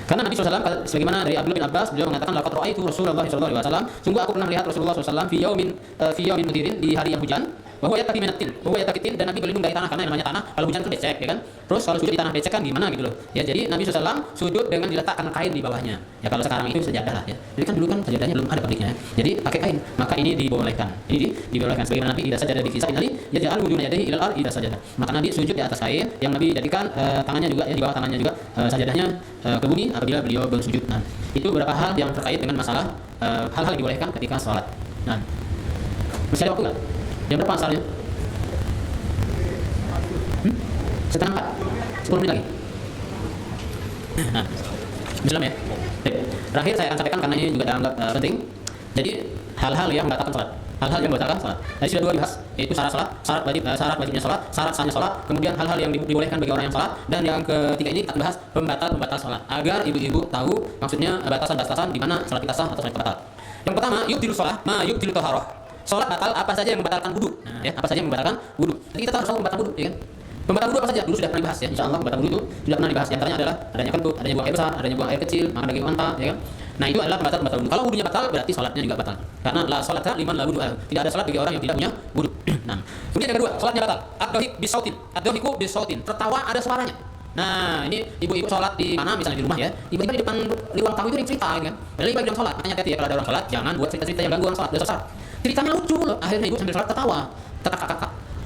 Karena Nabi SAW, sebagaimana dari Abdullah bin Abbas, beliau mengatakan, laqad ra'aitu Rasulullah SAW, sungguh aku pernah melihat Rasulullah SAW fi yaumin mudhirin, di hari yang hujan, bahwa yatakitin, dan Nabi berlindung dari tanah, karena yang namanya tanah kalau hujan itu becek, ya kan? Terus kalau sujud di tanah becek kan gimana gitu loh. Ya, jadi Nabi SAW sujud dengan diletakkan kain di bawahnya. Ya kalau sekarang itu sajadah lah ya. Jadi kan dulu kan sajadahnya belum ada pabriknya. Ya. Jadi pakai kain, maka ini dibolehkan. Ini dibolehkan sebagaimana Nabi idza sajada di kisah Ali, yaj'al wujuhana yadayhi ilal ard idza sajada. Maka Nabi sujud di atas kain, yang Nabi jadikan tangannya juga ya, di bawah tangannya juga sajadahnya ke bumi apabila beliau bersujud. Nah, itu beberapa hal yang terkait dengan masalah hal-hal yang dibolehkan ketika sholat. Nah, masih ada waktu nggak? Jam berapa asalnya? Setengah 4, 10 menit lagi. Nah, Bismillah ya. Terakhir saya akan sampaikan karena ini juga dianggap penting. Jadi hal-hal yang membatalkan sholat. hal-hal yang membatalkan salat. Tadi sudah dua dibahas, yaitu syarat salat, syarat wajibnya salat, syarat sahnya salat, kemudian hal-hal yang dibolehkan bagi orang yang salat, dan yang ketiga ini kita bahas pembatal salat. Agar ibu-ibu tahu maksudnya batasan-batasan di mana salat kita sah atau salat kita batal. Yang pertama, yubtilu shalah ma yubtilu taharah. Salat batal apa saja yang membatalkan wudu. Nah, ya, apa saja yang membatalkan wudu. Jadi kita harus tahu pembatal wudu, ya kan? Pembatal wudu apa saja? Dulu sudah pernah dibahas ya. Insyaallah pembatal wudu itu sudah pernah dibahas. Di antaranya adalah adanya kentut, adanya buang air besar, adanya buang air kecil, makan daging unta, ya kan? Nah, itu adalah pembatal wudu. Kalau wudunya batal berarti salatnya juga batal. Karena la salata liman la wudu. Tidak ada salat bagi orang yang tidak punya wudu. Nah, kemudian yang kedua, salatnya batal. Ad-dhahik bisautin. Ad-dhahiku bisautin. Tertawa ada suaranya. Nah, ini ibu-ibu sholat di mana, misalnya di rumah ya, tiba-tiba di depan di ruang tamu itu yang cerita, kan? Padahal ibu bilang sholat, makanya hati ya kalau ada orang sholat, jangan buat cerita-cerita yang ganggu orang sholat, dosa besar. Ceritanya lucu loh, akhirnya ibu sambil sholat tertawa,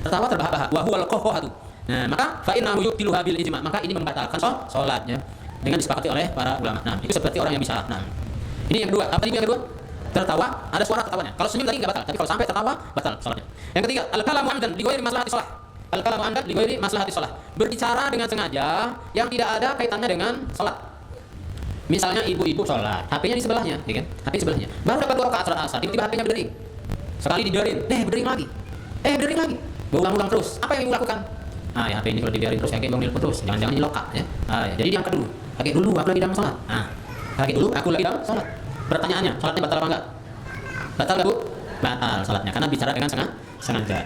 tertawa terbahak-bahak, wa huwal qahqahatu. Nah, maka fa innahu yubtiluha bil ijma', maka ini membatalkan sholatnya dengan disepakati oleh para ulama. Nah, itu seperti orang yang bisa. Nah, ini yang kedua. Apa tadi yang kedua? Tertawa, ada suara tertawanya. Kalau senyum tadi enggak batal, tapi kalau sampai tertawa batal sholatnya. Yang ketiga, al-kalamu 'amdan li ghairi maslahati shalah. Al-kalamu 'amdan li ghairi maslahati shalah. Berbicara dengan sengaja yang tidak ada kaitannya dengan sholat. Misalnya ibu-ibu sholat, HP-nya di sebelahnya, ya kan? HP di sebelahnya. Baru dapat 2 rakaat sholat asar, tiba-tiba HP-nya berdering. Sekali dibiarin, berdering lagi. Berdering lagi. Berulang-ulang terus. Apa yang ibu lakukan? Ah, ya, HP ini kalau dibiarin terus kayak bongil terus. Jangan-jangan ini loka, ya. Ah, ya. Jadi diangkat dulu. Pakai dulu, aku lagi dalam sholat. Ah, pakai dulu, aku lagi dalam sholat. Pertanyaannya, sholatnya batal apa enggak? Batal enggak, Bu? Batal sholatnya karena bicara dengan sengaja.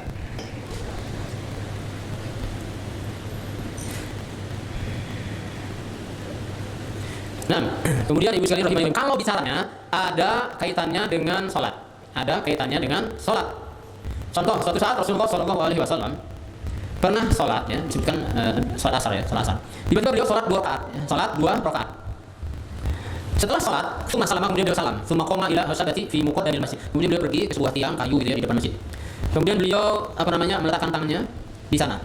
Nah, kemudian ibu sekalian rahimahullah, kalau bicaranya ada kaitannya dengan sholat, ada kaitannya dengan sholat. Contoh, suatu saat Rasulullah SAW pernah sholat, ya, disebutkan sholat asar, ya, sholat asar. Tiba-tiba beliau sholat 2 rakaat, ya, sholat 2 rakaat. Setelah sholat, tsumma salama, kemudian beliau salam. Tsumma qama ila hasadati fi muqaddamil masjid. Kemudian beliau pergi ke sebuah tiang kayu gitu ya di depan masjid. Kemudian beliau meletakkan tangannya di sana.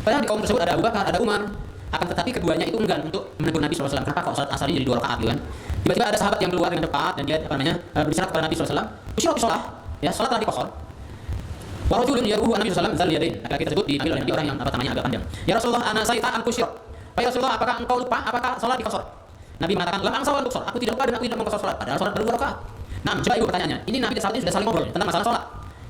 Padahal di kaum tersebut ada Abu Bakar, ada Umar. Akan tetapi keduanya itu enggan untuk menegur Nabi SAW. Kenapa kok sholat asar ini jadi 2 rakaat gitu kan? Tiba-tiba ada sahabat yang keluar dengan cepat dan dia berbicara kepada Nabi SAW. Usyirati sholat, ya, sholat telah dikosor. Wa rajulun yaruhu Nabi SAW zal yadain. Laki-laki tersebut diambil oleh Nabi, orang yang tangannya agak panjang. Ya Rasulullah, ana saita an kusyir. Ya Rasulullah, apakah engkau lupa apakah sholat dikosor? Nabi mengatakan, "La angsa wa tuksor." Aku tidak lupa dan aku tidak mengkosor sholat. Padahal sholat baru 2 rakaat. Nah, coba ibu pertanyaannya. Ini Nabi dan sahabat ini sudah saling ngobrol tentang masalah sholat.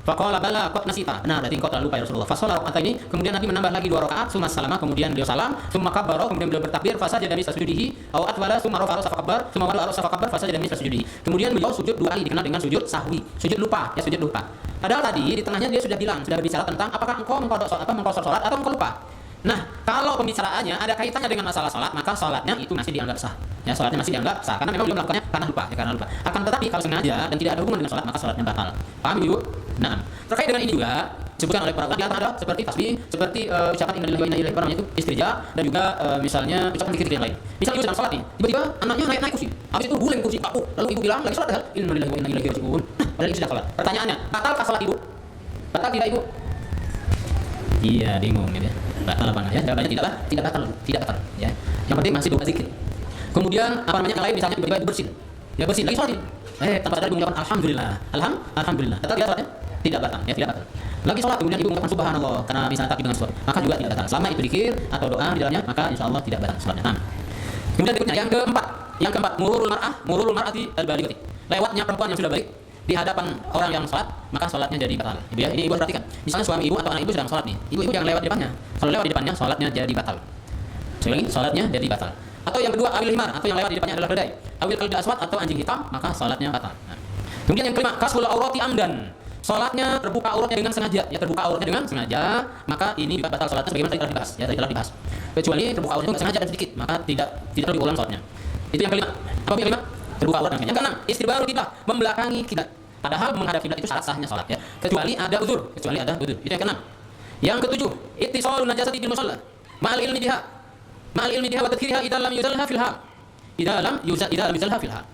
Faqala bala qad nasita. Nah, berarti engkau telah lupa ya Rasulullah. Fasala rakaat ini, kemudian Nabi menambah lagi 2 rakaat, tsumma salama, kemudian beliau salam, tsumma kabbara, kemudian beliau bertakbir, fasajada misla sujudihi, aw atwala tsumma rafa'a ra'sa fakabbar, tsumma wada'a ra'sa fakabbar, fasajada misla sujudihi. Kemudian beliau sujud 2 kali dikenal dengan sujud sahwi, sujud lupa, ya, sujud lupa. Padahal tadi di tengahnya dia sudah berbicara tentang apakah engkau mengqosor salat atau engkau lupa. Nah, kalau pembicaraannya ada kaitannya dengan masalah salat, maka salatnya itu masih dianggap sah. Ya, salatnya masih dianggap sah karena memang beliau melakukannya karena lupa, ya, karena lupa. Akan tetapi kalau sengaja dan tidak ada hubungan dengan salat, maka salatnya batal. Paham Ibu? Nah, terkait dengan ini juga disebutkan oleh para ulama ada seperti tasbih, seperti ucapan inna lillahi wa inna ilaihi raji'un, itu istirja, dan juga misalnya ucapan zikir yang lain. Misalnya ibu sedang salat nih, tiba-tiba anaknya naik kursi. Habis itu guling kursi kaku. Lalu ibu bilang, lagi salat inna lillahi wa inna ilaihi raji'un. Nah, padahal ibu sedang salat. Pertanyaannya, batalkah salat ibu? Batal tidak Ibu? Iya, bingung gitu ya. Batal apa enggak ya? Jawabannya tidak batal ya. Yang penting masih berupa zikir. Kemudian yang lain misalnya tiba-tiba itu bersin. Ya bersin lagi sholat. Tanpa sadar mengucapkan alhamdulillah. Alhamdulillah. Batal tidak sholatnya? Tidak batal, ya, tidak batal. Lagi sholat kemudian ibu mengucapkan subhanallah karena misalnya takbir dengan suara, maka juga tidak batal. Selama itu zikir atau doa di dalamnya, maka insyaallah tidak batal sholatnya. Nah. Kemudian berikutnya yang keempat, mururul mar'ati al-balighati. Lewatnya perempuan yang sudah balik di hadapan orang yang sholat, maka sholatnya jadi batal. Ibu ya, ini ibu perhatikan. Misalnya suami ibu atau anak ibu sedang sholat nih, ibu jangan lewat di depannya. Kalau lewat di depannya, sholatnya jadi batal. Sekali lagi, sholatnya jadi batal. Atau yang kedua, awil himar, atau yang lewat di depannya adalah keledai. Awil kalbi aswad atau anjing hitam, maka sholatnya batal. Nah. Kemudian yang kelima, kasful aurati amdan. Sholatnya terbuka auratnya dengan sengaja, ya, terbuka auratnya dengan sengaja, maka ini juga batal sholatnya sebagaimana tadi telah dibahas. Kecuali terbuka auratnya nggak sengaja dan sedikit, maka tidak perlu diulang sholatnya. Itu yang kelima. Apa yang kelima? Terbuka aurat. Yang keenam, istiqbalul kiblah, membelakangi kiblat. Padahal menghadap kiblat itu syarat sahnya salat, ya. Kecuali ada uzur. Itu yang keenam. Yang ketujuh, ittisalun najasati bil musalla. Ma'al ilmi biha wa tadhkiriha idza lam yuzalha fil hal. Idza lam yuzalha fil hal.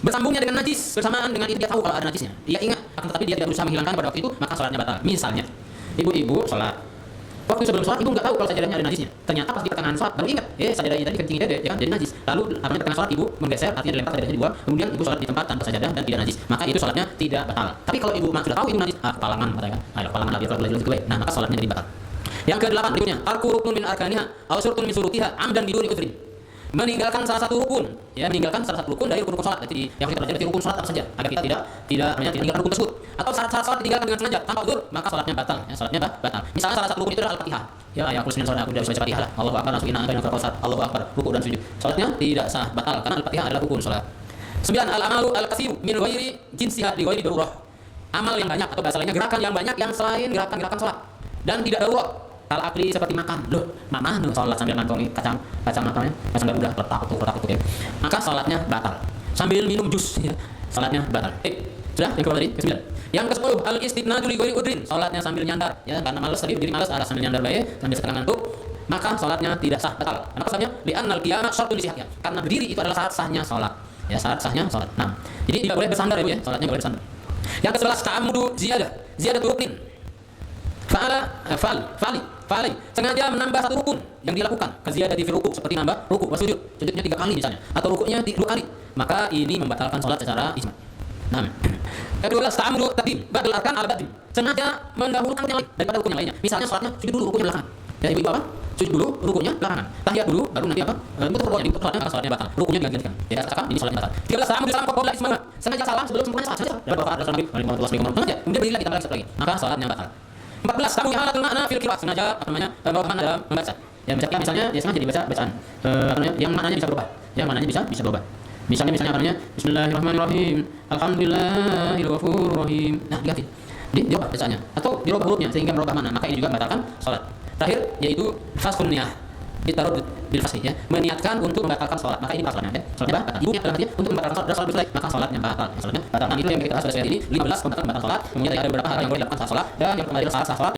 Bersambungnya dengan najis bersamaan dengan itu dia tahu kalau ada najisnya. Dia ingat, akan tetapi dia tidak berusaha menghilangkan pada waktu itu, maka salatnya batal. Misalnya, ibu-ibu salat. Waktu sebelum salat ibu enggak tahu kalau sajadahnya ada najisnya. Ternyata pas di pertengahan salat baru ingat, sajadahnya tadi kencing dede, ya kan, jadi najis. Lalu di pertengahan salat ibu menggeser, artinya dilempar sajadahnya dibuang, kemudian ibu salat di tempat tanpa sajadah dan tidak najis. Maka itu salatnya tidak batal. Tapi kalau ibu sudah tahu ibu najis, kepalangan katanya. Ayo kepalangan lah biar kalau belajar baik. Nah, maka salatnya jadi batal. Yang ke-8 berikutnya, tarku ruknun min arkaniha aw surtun min surutiha amdan biduni udhrin. meninggalkan salah satu rukun, ya, meninggalkan salah satu rukun dari rukun salat. Jadi yang kita pelajari rukun salat apa saja, agar kita tidak meninggalkan rukun tersebut. Atau syarat-syarat salat ditinggalkan dengan sengaja tanpa udzur, maka salatnya batal, ya, salatnya batal. Misalnya salah satu rukun itu adalah Al-Fatihah. Ya, yang aku salat aku tidak bisa baca Fatihah lah. Allahu akbar, nasbina angka yang salat. Allahu akbar, rukuk dan sujud. Salatnya tidak sah, batal karena Al-Fatihah adalah rukun salat. 9. Al-amalu al-katsiru min ghairi jinsiha li ghairi darurah. Amal yang banyak atau bahasa lainnya gerakan yang banyak yang selain gerakan-gerakan salat dan tidak darurat. Kal akli seperti makan, loh, mana sholat sambil ngantongin kacang namanya, kacang udah letak itu ya. Maka sholatnya batal. Sambil minum jus, ya, sholatnya batal. Sudah yang keluar tadi, ke-9. Yang ke-10, al istidnadu li ghairi udrin, sholatnya sambil nyandar, ya, karena malas tadi, jadi malas ada sambil nyandar baik, sambil setengah ngantuk, maka sholatnya tidak sah, batal. Kenapa sholatnya? Li'annal qiyamah syartun li sihhatihah. Karena berdiri itu adalah syarat sahnya sholat. Ya, syarat sahnya sholat. Nah, jadi tidak boleh bersandar ya, Bu, ya, sholatnya boleh bersandar. Yang ke-11, ta'ammudu ziyadatu ruknin. Fa'ali sengaja menambah satu rukun yang dilakukan keziyadati fi ruku, seperti nambah ruku wasujud, sujudnya 3 kali misalnya, atau rukuknya 2 kali, maka ini membatalkan salat secara ijma'. Nah, ke-12 ta'ammudu taqdim ba'dal arkan al batin, sengaja mendahulukan yang lain daripada rukun yang lainnya. Misalnya salatnya sujud dulu, rukunya belakangan. Ya, ibu apa? Sujud dulu, rukunya belakangan. Tahiyat dulu, baru nanti apa? Bentuk rukuknya, bentuk salatnya, maka salatnya batal. Rukunya digantikan. Ya, katakan ini salatnya batal. 13 ta'ammudu salam qabla isma. Sengaja salam sebelum sempurna salat. Sengaja. Dapat rakaat Nabi sengaja. Kemudian berdiri lagi tambah lagi satu lagi. Maka salatnya batal. 14 tamu halatul makna fil qiraat, sengaja membawa makna dalam membaca. Ya, misalnya dia sengaja dibaca bacaan yang maknanya bisa berubah. Yang maknanya bisa berubah. Misalnya bismillahirrahmanirrahim. Alhamdulillahil ghafurur rahim. Nah, diganti. Dirubah bacaannya atau dirubah hurufnya sehingga merubah makna, maka ini juga membatalkan salat. Terakhir yaitu fasqun niyah. Ditaruh bil fasih, ya, meniatkan untuk membatalkan salat, maka ini batalnya, ya. Salatnya batal. Ibunya dalam hatinya untuk membatalkan salat, salat berselesai, maka salatnya batal. Salatnya batal. Nah, itu yang kita bahas pada hari ini, 15 pembatal salat. Kemudian ada beberapa hal yang boleh dilakukan saat salat dan yang kembali saat salat